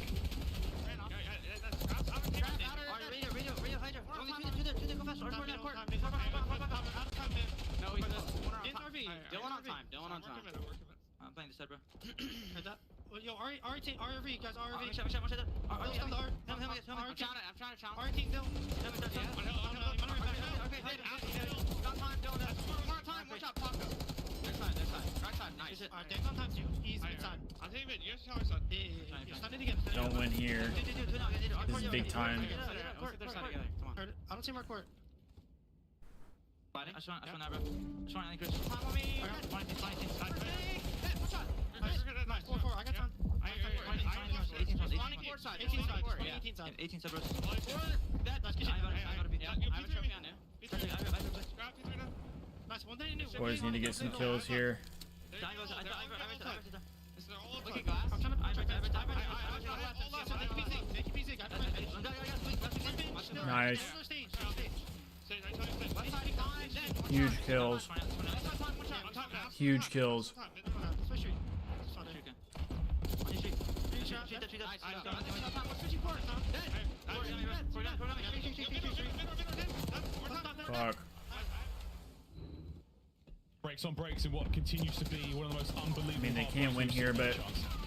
Dylan on time. I'm playing this side, bro. Heard that? Well, yo, RV, guys, RV. I'm trying to challenge. RV team, Dylan. Got time, Dylan. More time, watch out, Paco. Next side. Right side, nice. Alright, Dylan, on time, too. He's inside. I'm taking it, you're side. Yeah. Stand it again. Don't win here. This is big time. I don't see Mark Court. I just want that, bro. I just want Chris. Time on me. I got 20. What's up? Nice. 4-4. I got time. 18 side. 18 side, bro. Let's get it. I gotta beat you. I have a trophy on you. Nice. One thing to do. Boys need to get some kills here. Look at glass. I'm trying to. Nice. Huge kills. Huge kills. Fuck. Breaks on breaks in what continues to be one of the most unbelievable. I mean, they can't win here, but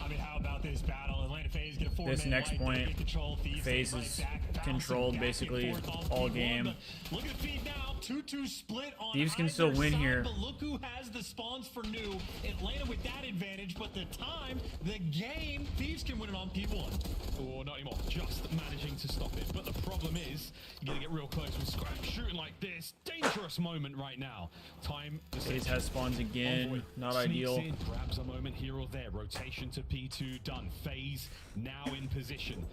I mean, how about this battle? Atlanta Faze get a 4-man this next light, point, control, Faze is controlled basically all game. Look at the feed now. 2-2 split on Thieves can still win side, here. But look who has the spawns for new. Atlanta with that advantage, but the time, the game, Thieves can win it on P1. Or not anymore, just managing to stop it. But the problem is, you gotta get real close with Scrap shooting like this. Dangerous moment right now. Time. Faze has spawns again. Not ideal. In, grabs a moment here or there. Rotation to P2 done. Faze now in position.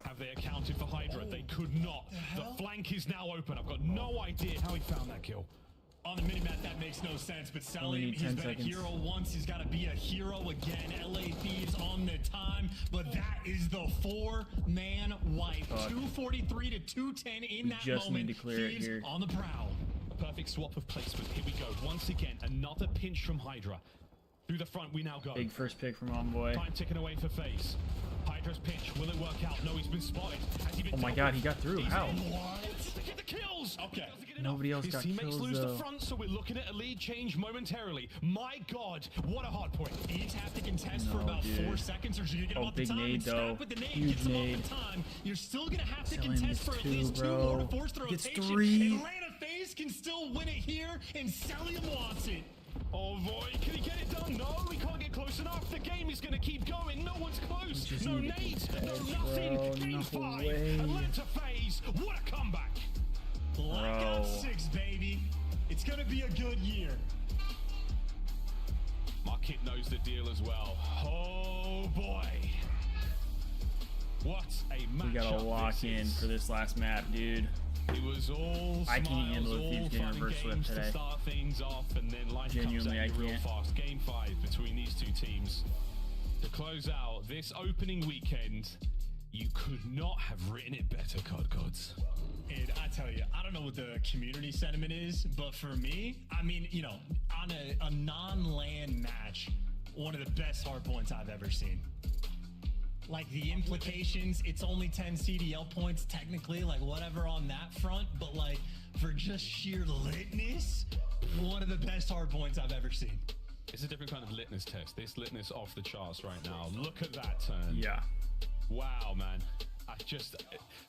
Have they accounted for Hydra? They could not. The flank is now open. I've got no idea how he found that kill. On the minimap, that makes no sense, but Only Selim, need he's 10 been seconds. a hero once. He's got to be a hero again. LA Thieves on the time, but that is the 4-man wipe. Fuck. 243 to 210 in We that just moment. need to clear it Thieves here. on the prowl. A perfect swap of placement. Here we go. Once again, another pinch from Hydra. Through the front, we now go. Big first pick from Envoy. Time ticking away for Faze. Hydra's pitch. Will it work out? No, he's been spotted. Has he been Oh my god, he got through. How? What? Get the kills. Okay. Nobody else His got teammates kills lose though. the front, so we're looking at a lead change momentarily. My god, what a hard point. Each have to contest for No, about dude. 4 seconds, or you're gonna get Oh, off the big time. nade, And Scrap though. with the nade Huge gets him nade. off the time. You're still gonna have to Selim contest gets for at 2, least 2 bro. more to force the Gets rotation. 3. Atlanta Faze can still win it here, and Selim wants it. Oh boy, can he get it done? No, we can't get close enough. The game is going to keep going. No one's close. just No need to nades, keep no edge, nothing. bro. Game No 5. way. Atlanta Faze. What a comeback. Blackout Bro. 6, baby. It's gonna be a good year. My kid knows the deal as well. Oh boy. What a matchup. We gotta lock this in is. for this last map, dude. It was all I can't smiles, handle if Thieves all getting fun and reverse swept games today. to start things off, and then life Genuinely, comes at I you real can't. fast. Game 5 between these two teams. To close out this opening weekend, you could not have written it better, COD Gods. And I tell you, I don't know what the community sentiment is, but for me, I mean, you know, on a non-LAN match, one of the best hardpoints I've ever seen. Like the implications, it's only 10 CDL points technically, like whatever on that front, but like for just sheer litness, one of the best hardpoints I've ever seen. It's a different kind of litness test. This litness off the charts right now. Look at that turn. Yeah. Wow, man.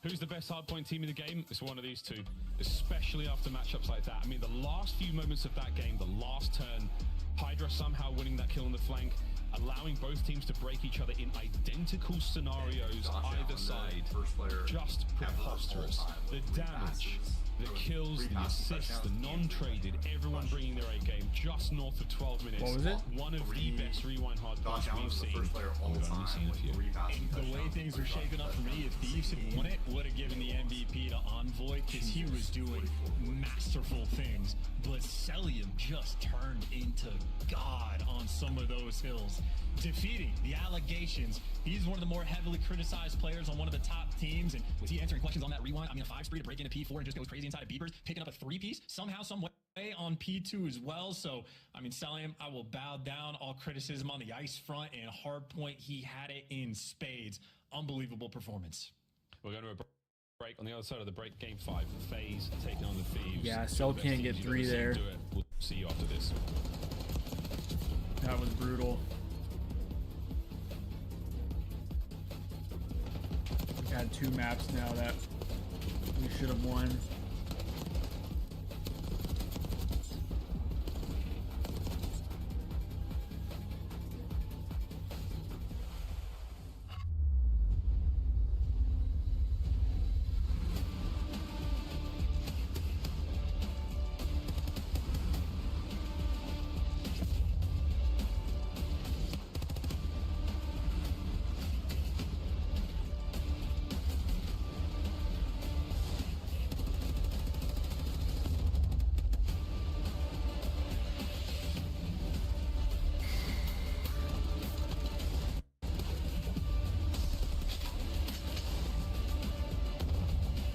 Who's the best hardpoint team in the game? It's one of these two, especially after matchups like that. I mean, the last few moments of that game, the last turn, Hydra somehow winning that kill on the flank, allowing both teams to break each other in identical scenarios either side. Just preposterous. The damage, the kills, the assists, the non-traded, everyone bringing their A game just north of 12 minutes. What was it? One of the best rewind hardpoints we've seen. We've only seen a few. And the way things were shaping up for me, if Thieves had won it, would have given the MVP to Envoy because he was doing masterful things. But Selim just turned into God on some of those hills. Defeating the allegations. He's one of the more heavily criticized players on one of the top teams. And was he answering questions on that rewind? I mean, a 5-spree to break into P4 and just goes crazy inside of Beepers, picking up a 3-piece somehow, some way on P2 as well. So, I mean, Selim, I will bow down all criticism on the ice front and hardpoint. He had it in spades. Unbelievable performance. We're going to a break. On the other side of the break, game 5, Faze taking on the Thieves. Yeah, Two Cell of the best can't get teams 3 you've ever there. seen do it. We'll see you after this. That was brutal. We had 2 maps now that we should have won.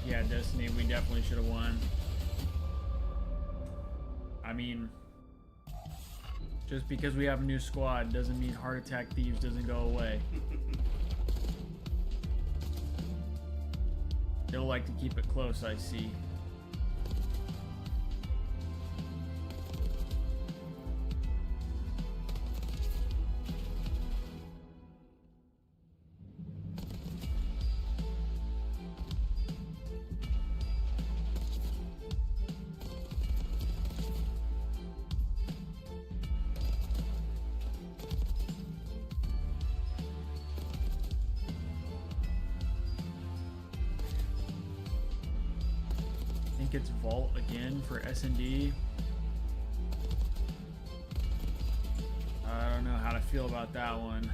Yeah, Destiny, we definitely should have won. I mean, just because we have a new squad doesn't mean Heart Attack Thieves doesn't go away. They'll like to keep it close, I see. It's Vault again for S&D. I don't know how to feel about that one.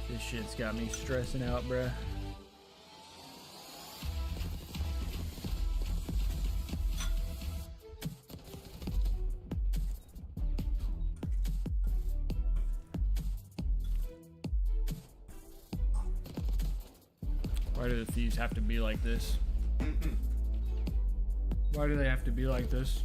This shit's got me stressing out, bruh. Why do the Thieves have to be like this? Why do they have to be like this?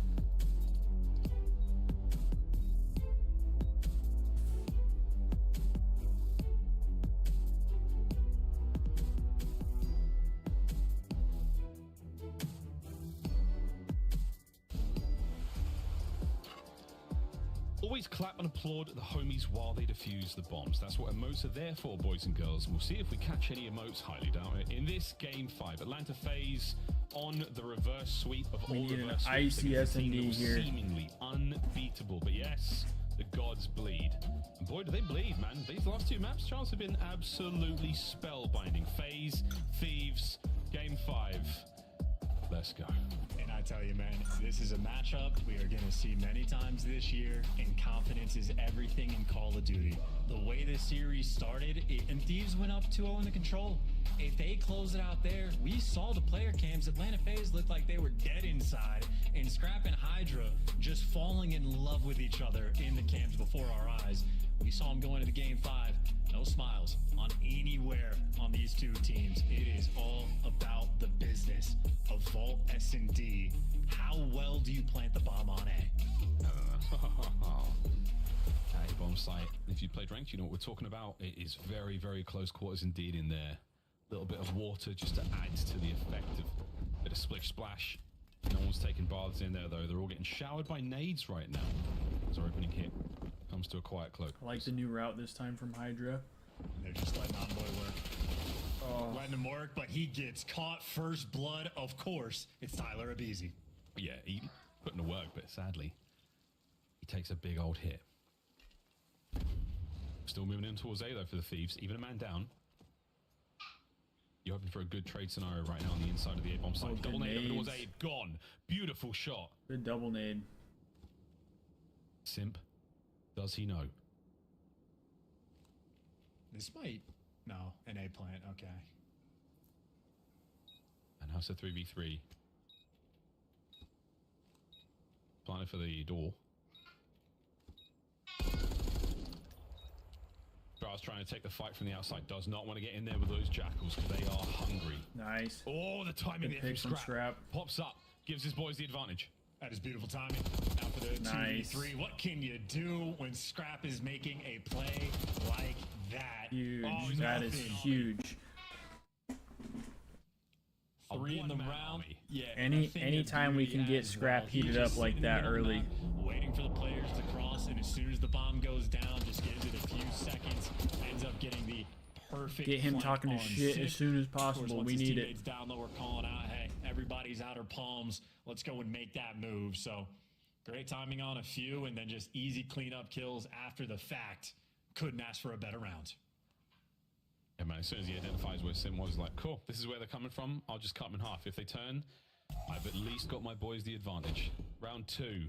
Always clap and applaud the homies while they defuse the bombs. That's what emotes are there for, boys and girls. We'll see if we catch any emotes, highly doubt it. In this game 5, Atlanta Faze on the reverse sweep of all reverse sweeps. ICS&D here. Seemingly unbeatable, but yes, the gods bleed. And boy, do they bleed, man. These last two maps, Charles, have been absolutely spellbinding. Faze, Thieves, game 5. Let's go. And I tell you, man, this is a matchup we are going to see many times this year, and confidence is everything in Call of Duty. The way this series started, and Thieves went up 2-0 in the control. If they close it out there, we saw the player cams. Atlanta Faze looked like they were dead inside, and Scrap and Hydra just falling in love with each other in the cams before our eyes. We saw them go into the game 5. No smiles on anywhere on these two teams. It is all about the business of Vault S&D. How well do you plant the bomb on A? A-bomb site. If you played ranked, you know what we're talking about. It is very, very close quarters indeed in there. A little bit of water just to add to the effect of a bit of splish splash. No one's taking baths in there though. They're all getting showered by nades right now. As our opening hit comes to a quiet cloak. I like the new route this time from Hydra. They're just letting Envoy work. Oh. Letting him work, but he gets caught first blood, of course. It's Tyler Abizi. Yeah, he putting to work, but sadly, he takes a big old hit. Still moving in towards A though for the Thieves. Even a man down. You're hoping for a good trade scenario right now on the inside of the A-bomb site. Double nade over towards A. Gone. Beautiful shot. Good double nade. Simp. Does he know? This might... No, an A plant. Okay. And how's the 3v3? Planted for the door. Braw's trying to take the fight from the outside. Does not want to get in there with those jackals because they are hungry. Nice. Oh, the timing there from Scrap. Pops up. Gives his boys the advantage. That is beautiful timing. Now for the 2v3. What can you do when Scrap is making a play like that? Huge. Oh, that is huge. 3 in the round. Yeah. Anytime we can get Scrap heated up like that early. Waiting for the players to cross, and as soon as the bomb goes down, just gives it a few seconds. Ends up getting the perfect. Get him talking to shit as soon as possible. We need it. Down low, we're calling out, hey, everybody's outer palms. Let's go and make that move. So Great timing on a few, and then just easy cleanup kills after the fact. Couldn't ask for a better round. Yeah, man, as soon as he identifies where Sim was, like, cool, this is where they're coming from. I'll just cut them in half. If they turn, I've at least got my boys the advantage. Round 2.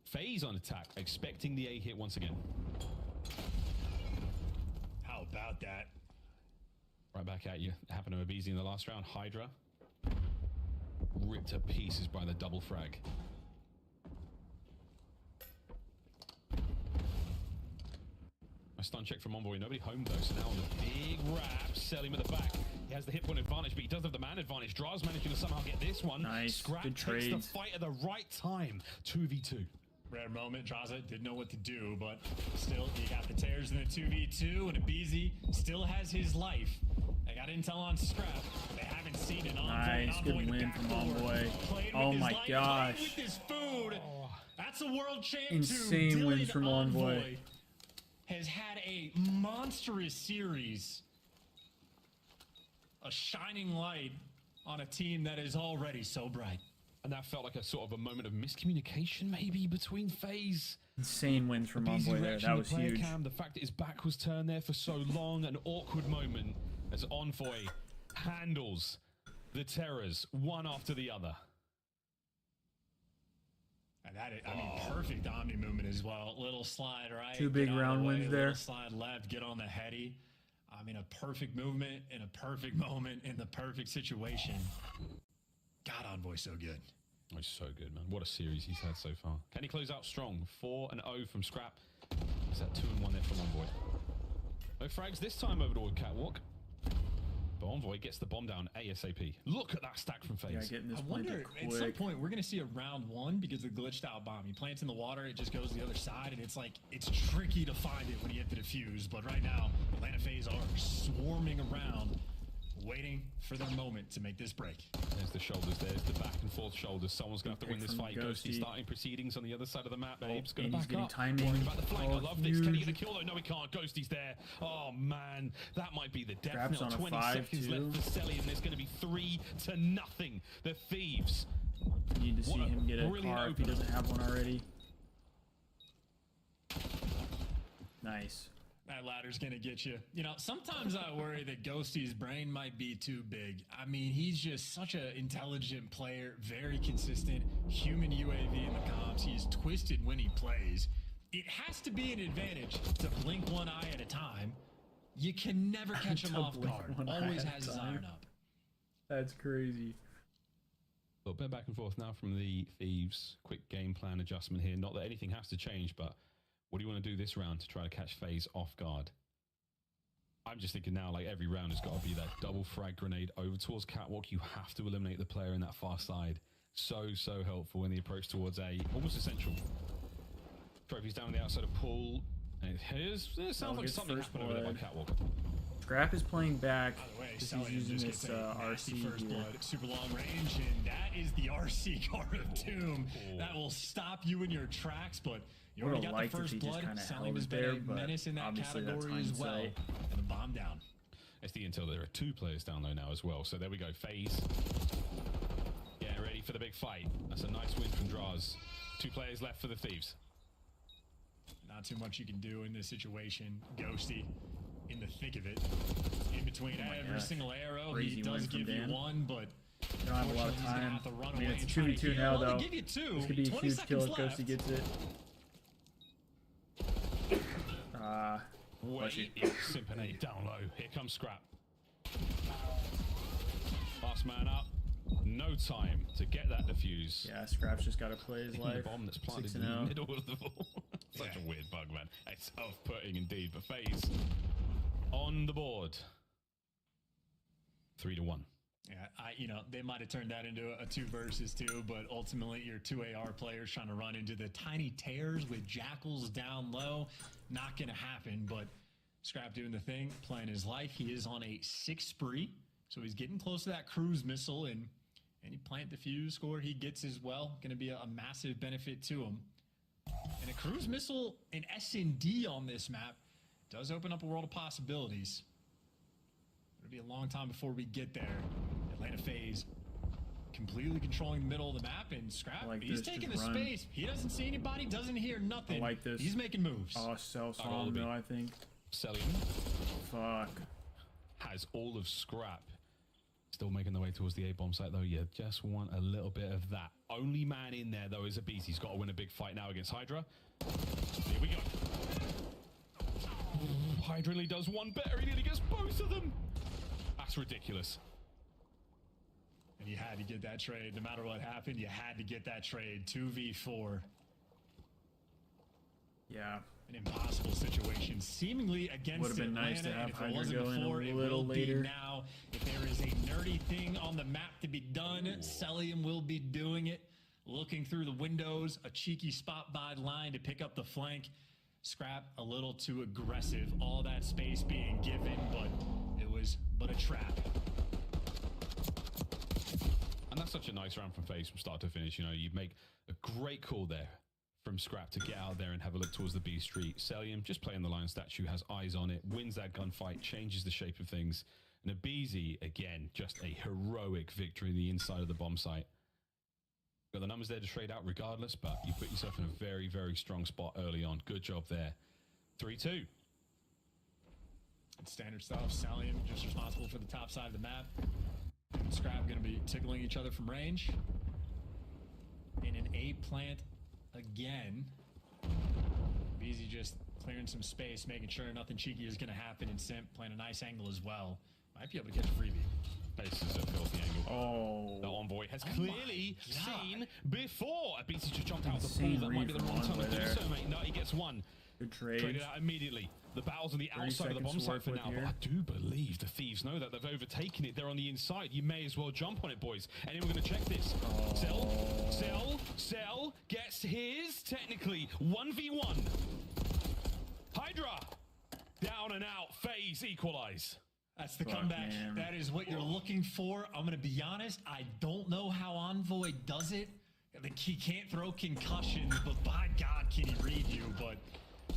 Faze on attack, expecting the A hit once again. How about that? Right back at you. Happened to Abizi in the last round. Hydra ripped to pieces by the double frag. A stun check from Envoy. Nobody home though, so now on the big wrap, sell him at the back. He has the hit point advantage, but he does have the man advantage. Draz managing to somehow get this one. Nice. Scrap Good takes trades. the fight at the right time. 2v2. Rare moment. Draza didn't know what to do, but still, you got the tears in the 2v2, and Abizi still has his life. They got intel on Scrap. They haven't seen an Envoy. Nice, good win from Envoy. Oh my gosh. With his food. That's a world champ. Insane wins from Envoy. Has had a monstrous series. A shining light on a team that is already so bright. And that felt like a sort of a moment of miscommunication, maybe, between Faze. Insane wins from Abizi's Envoy there. reaction That to was player huge. Cam, the fact that his back was turned there for so long, an awkward moment as Envoy handles the terrors one after the other. And that is, I mean, perfect Omni movement as well. Little slide right. 2 big get out of round the way, wins there. Little slide left, get on the heady. I mean, a perfect movement in a perfect moment in the perfect situation. God, Envoy so good. Oh, he's so good, man. What a series he's had so far. Can he close out strong? 4-0 from Scrap. Is that 2-1 there from Envoy? No frags this time over toward Catwalk. But Envoy gets the bomb down ASAP. Look at that stack from Faze. Yeah, getting this I wonder, quick. at some point, we're going to see a round 1 because of the glitched out bomb. He plants in the water, it just goes to the other side, and it's like, it's tricky to find it when you hit the defuse. But right now, Atlanta Faze are swarming around, waiting for their moment to make this break. There's the shoulders, there's the back and forth shoulders. Someone's going to have to win this fight. Ghosty starting proceedings on the other side of the map. Abe's going to back getting up. timing. Worried about the flank. Oh, I love this. Can he huge. get a kill though? No, he can't. Ghosty's there. Oh man, that might be the death Grabs knell. on a 20 5 seconds too. left for Selly, and there's going to be 3-0. The Thieves. Need to see What a him get a brilliant car if he opener. doesn't have one already. Nice. That ladder's gonna get you. You know, sometimes I worry that Ghosty's brain might be too big. I mean, he's just such an intelligent player, very consistent, human UAV in the comms. He's twisted when he plays. It has to be an advantage to blink one eye at a time. You can never catch him To off blink guard. one eye Always at a has his time. iron up. That's crazy. A little bit back and forth now from the Thieves. Quick game plan adjustment here. Not that anything has to change, but what do you want to do this round to try to catch Faze off guard? I'm just thinking now, like, every round has got to be that double frag grenade over towards Catwalk. You have to eliminate the player in that far side. So helpful in the approach towards A. Almost essential. Trophies down on the outside of pool. And it sounds like gets something first happened over there by blood. Catwalk. Scrap is playing back By the way, because Selly he's using just this gets a nasty RC first here. blood, super long range, and that is the RC car of doom. That will stop you in your tracks, but you already Would've got liked the if first he just blood. kinda Selling held has it been there, a but menace in that obviously that's category as well. hindsight. And a bomb down. It's the intel that there are 2 players down low now as well. So there we go. Faze getting ready for the big fight. That's a nice win from Draz. 2 players left for the Thieves. Not too much you can do in this situation. Ghosty in the thick of it. In between every gosh. single arrow, Crazy he does win from give you Dan. one, but You don't have a lot of unfortunately, he's gonna time. have to run I mean, away it's and try to 2v2 heal. now, Well, they though. give you 2. This could be a 20 huge kill seconds if Ghosty left. gets it. Wait, Simpinate down low. Here comes Scrap. Last man up. No time to get that defuse. Yeah, Scrap's just got to play his The life. bomb that's planted 6-0. in the middle of the ball. Such a weird bug, man. It's off-putting indeed. But Faze on the board. 3-1. Yeah, they might have turned that into a 2 versus 2, but ultimately your 2 AR players trying to run into the tiny tears with jackals down low. Not going to happen, but Scrap doing the thing, playing his life. He is on a 6 spree, so he's getting close to that cruise missile, and any plant defuse score he gets as well. Going to be a massive benefit to him. And a cruise missile in S&D on this map does open up a world of possibilities. It'll be a long time before we get there. Atlanta Faze completely controlling the middle of the map, and Scrap, like he's this, taking the just run. space. He doesn't see anybody, doesn't hear nothing. I like this. He's making moves. Oh, Cell saw him though, I think. Selling. Fuck. Has all of Scrap. Still making the way towards the A-bomb site, though. You just want a little bit of that. Only man in there, though, is Abizi. He's got to win a big fight now against Hydra. Here we go. Hydra only does one better. He nearly gets both of them. That's ridiculous. And you had to get that trade. No matter what happened, you had to get that trade. 2v4. Yeah. An impossible situation, seemingly against Would've been Atlanta. nice to have And if it Hydra wasn't go in before, a it little will later. be now. If there is a nerdy thing on the map to be done, Celium will be doing it. Looking through the windows, a cheeky spot by line to pick up the flank. Scrap a little too aggressive. All that space being given, but it was but a trap. And that's such a nice round from Faze from start to finish. You know, you make a great call there from Scrap to get out there and have a look towards the B Street. Celium, just playing the lion statue, has eyes on it, wins that gunfight, changes the shape of things. And Abizi, again, just a heroic victory in the inside of the bomb site. Got the numbers there to trade out regardless, but you put yourself in a very, very strong spot early on. Good job there. 3-2. Standard stuff. Celium just responsible for the top side of the map. Scrap going to be tickling each other from range. In an A plant again. Beezy just clearing some space, making sure nothing cheeky is going to happen. And Simp playing a nice angle as well. Might be able to catch a freebie. Faze is a filthy angle. Oh. The Envoy has clearly seen before. Abizi just jumped out of the Insane pool. That might be the read wrong from time to do Envoy so, mate. No, he gets one. Good trade. Traded out immediately. The battle's on the 30 outside of the bomb seconds to site work for with now, here. but I do believe the Thieves know that. They've overtaken it. They're on the inside. You may as well jump on it, boys. And then we're going to check this. Cell gets his, technically, 1v1. Hydra, down and out. Faze equalize. That's the comeback. Man. That is what you're looking for. I'm going to be honest. I don't know how Envoy does it. He can't throw concussions, but by God, can he read you? But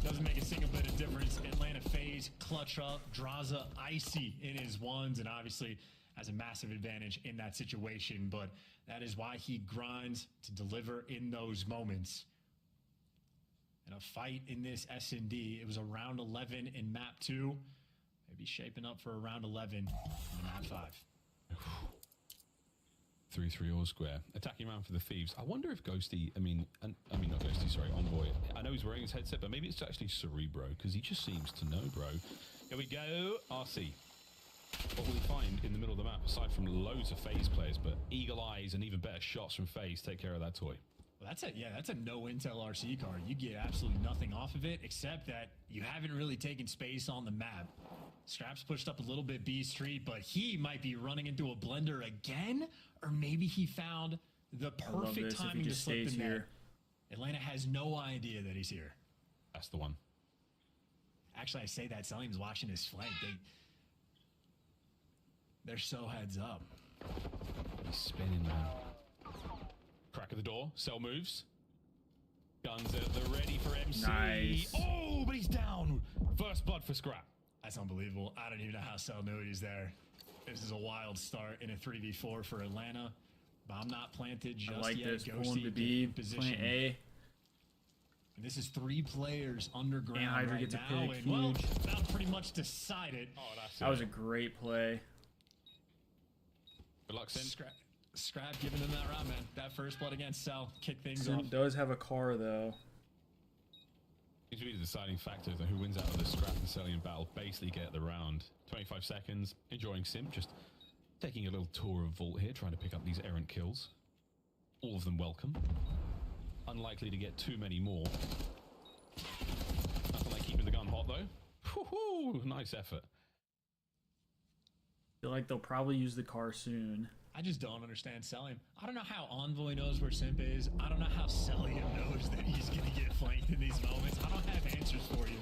doesn't make a single bit of difference. Atlanta Faze, clutch up, Draza icy in his ones, and obviously has a massive advantage in that situation. But that is why he grinds to deliver in those moments. And a fight in this S&D. It was a round 11 in map 2. Maybe shaping up for a round 11 in map 5. 3-3 all square. Attacking round for the Thieves. I wonder if Ghosty, I mean not Ghosty, sorry, Envoy. I know he's wearing his headset, but maybe it's actually Cerebro, because he just seems to know, bro. Here we go. RC. What will he find in the middle of the map, aside from loads of Faze players, but eagle eyes and even better shots from Faze take care of that toy. Well, that's a no intel RC card. You get absolutely nothing off of it, except that you haven't really taken space on the map. Scrap's pushed up a little bit B Street, but he might be running into a blender again, or maybe he found the perfect timing to slip in there. Atlanta has no idea that he's here. That's the one. Actually, I say that Celium's watching his flank. They're so heads up. He's spinning, man. Crack of the door. Cell moves. Guns at the ready for MC. Nice. Oh, but he's down. First blood for Scrap. That's unbelievable. I don't even know how Cell knew he's there. This is a wild start in a 3v4 for Atlanta. Bomb not planted just I like yet. this. Pull Ghosty him to B. position. Plant A. And this is 3 players underground And Hydra right gets a now. pick. And well, Huge. that'll pretty much decide it. Oh, that's That was a great play. Good luck, Sin. Scrap giving him that round, man. That first blood against Cell. Kick things off. Sim does have a car, though. Seems to be the deciding factor of who wins out of the Scrap and Celium battle. Basically get the round. 25 seconds. Enjoying Sim. Just taking a little tour of Vault here. Trying to pick up these errant kills. All of them welcome. Unlikely to get too many more. Nothing like keeping the gun hot, though. Woohoo! Nice effort. Feel like they'll probably use the car soon. I just don't understand Celium. I don't know how Envoy knows where Simp is. I don't know how Celium knows that he's going to get flanked in these moments. I don't have answers for you.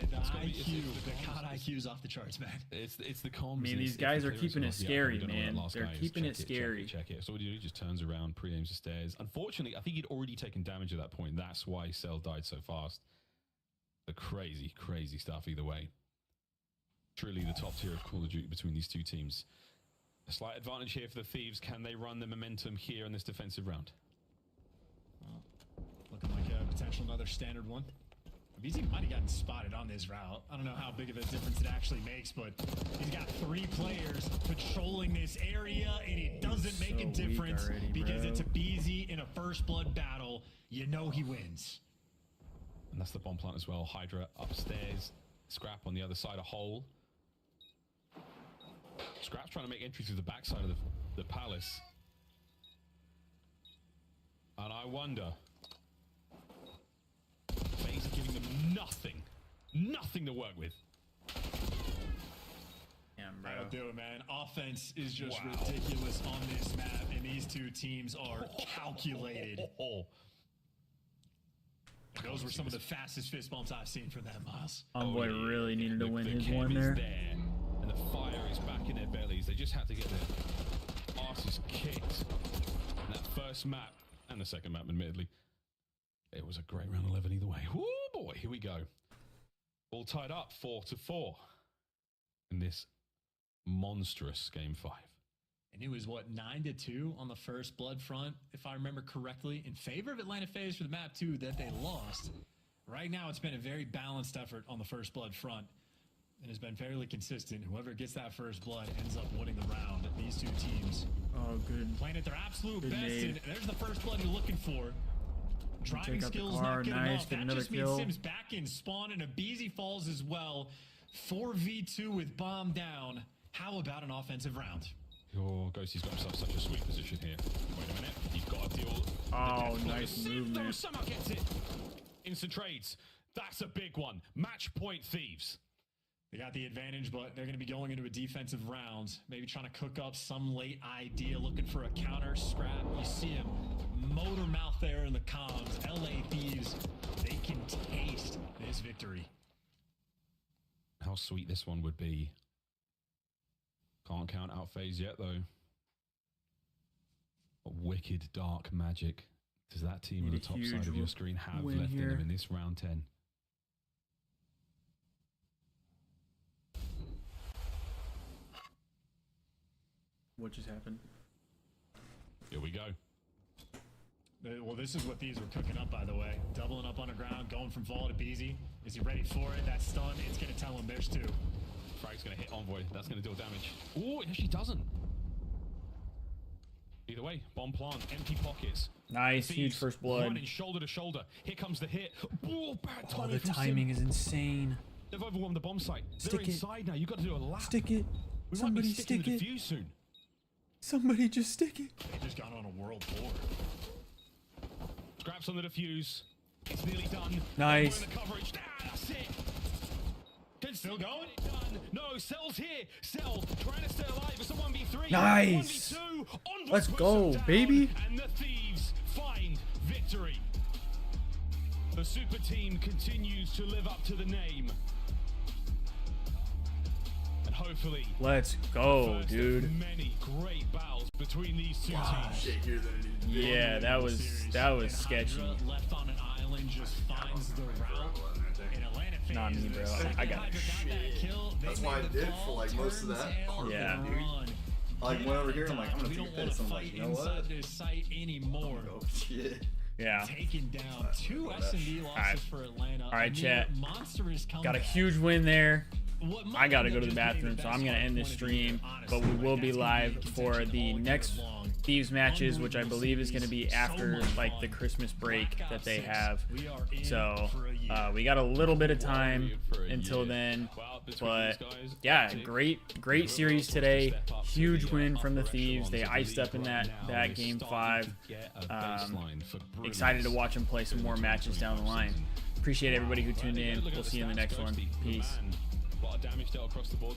The IQ, the COD IQ is off the charts, man. It's the comms. I mean, these guys are keeping it scary, man. They're keeping it scary. Check it. So what do you do? He just turns around, pre-aims the stairs. Unfortunately, I think he'd already taken damage at that point. That's why Cell died so fast. The crazy, crazy stuff either way. Truly the top tier of Call of Duty between these two teams. A slight advantage here for the Thieves. Can they run the momentum here in this defensive round? Well, looking like a potential another standard one. BZ might have gotten spotted on this route. I don't know how big of a difference it actually makes, but he's got 3 players patrolling this area, and it doesn't make a difference already, because it's a BZ in a first blood battle. You know he wins. And that's the bomb plant as well. Hydra upstairs. Scrap on the other side, a hole. Scrap's trying to make entry through the backside of the palace. And I wonder... Faze are giving them nothing to work with. Damn, bro. That'll do it, man. Offense is just ridiculous on this map, and these two teams are calculated. And those were some of the fastest fist bumps I've seen from that, Miles. Envoy really needed to win his chem one is there. And the fire is back in their bellies. They just had to get their asses kicked. And that first map, and the second map, admittedly, it was a great round 11 either way. Woo boy, here we go. All tied up 4-4 in this monstrous game 5. And it was, what, 9-2 on the first blood front, if I remember correctly, in favor of Atlanta Faze for the map 2 that they lost. Right now, it's been a very balanced effort on the first blood front. And has been fairly consistent. Whoever gets that first blood ends up winning the round. These two teams playing at their absolute best. And there's the first blood you're looking for. Driving skills not good enough. That just means Sims back in spawn, and a BZ falls as well. 4v2 with bomb down. How about an offensive round? Oh, Ghosty's got himself such a sweet position here. Wait a minute. You've got to deal. Oh, nice movement. Somehow gets it. Instant trades. That's a big one. Match point, Thieves. They got the advantage, but they're going to be going into a defensive round. Maybe trying to cook up some late idea, looking for a counter. Scrap, you see him motor mouth there in the comms. LA Thieves, they can taste this victory. How sweet this one would be. Can't count out Faze yet, though. What wicked dark magic does that team on the top side of your screen have left in them in this round 10? What just happened? Here we go. Well, this is what these were cooking up, by the way. Doubling up on the ground, going from Vol to BZ. Is he ready for it? That stun, it's going to tell him there's 2. Frag's going to hit Envoy. That's going to deal damage. Oh, it actually doesn't. Either way, bomb plant, empty pockets. Nice, huge first blood. Running shoulder to shoulder. Here comes the hit. Oh, bad timing. The timing is insane. They've overwhelmed the bomb site. They're inside now. You've got to do a lap. Stick it. We Somebody might be sticking stick the defuse soon. Somebody just stick it. They just got on a world tour. Scraps on the defuse. It's nearly done. Nice. The coverage. That's it. Still going? No, Cell's here. Cell trying to stay alive. It's a 1v3. Nice. 1v2. Let's go, baby. And the Thieves find victory. The super team continues to live up to the name. And hopefully, let's go, dude. Many great battles between these two teams. Yeah, that was sketchy. Left on an island just finds the route. In Atlanta Faze, not me, bro. I got shit. That's why I did for like most of that. Yeah. Like went over here, I'm like, I'm gonna take this. I'm like, you know what? This site anymore. Oh shit. Yeah. Taking down 2 S&D losses for Atlanta. All right, chat. Monstrous got a huge win there. I gotta go to the bathroom, so I'm gonna end this stream. But we will be live for the next Thieves matches, which I believe is gonna be after like the Christmas break that they have. So we got a little bit of time until then. But yeah, great series today. Huge win from the Thieves. They iced up in that game 5. Excited to watch them play some more matches down the line. Appreciate everybody who tuned in. We'll see you in the next one. Peace. A lot of damage dealt across the board.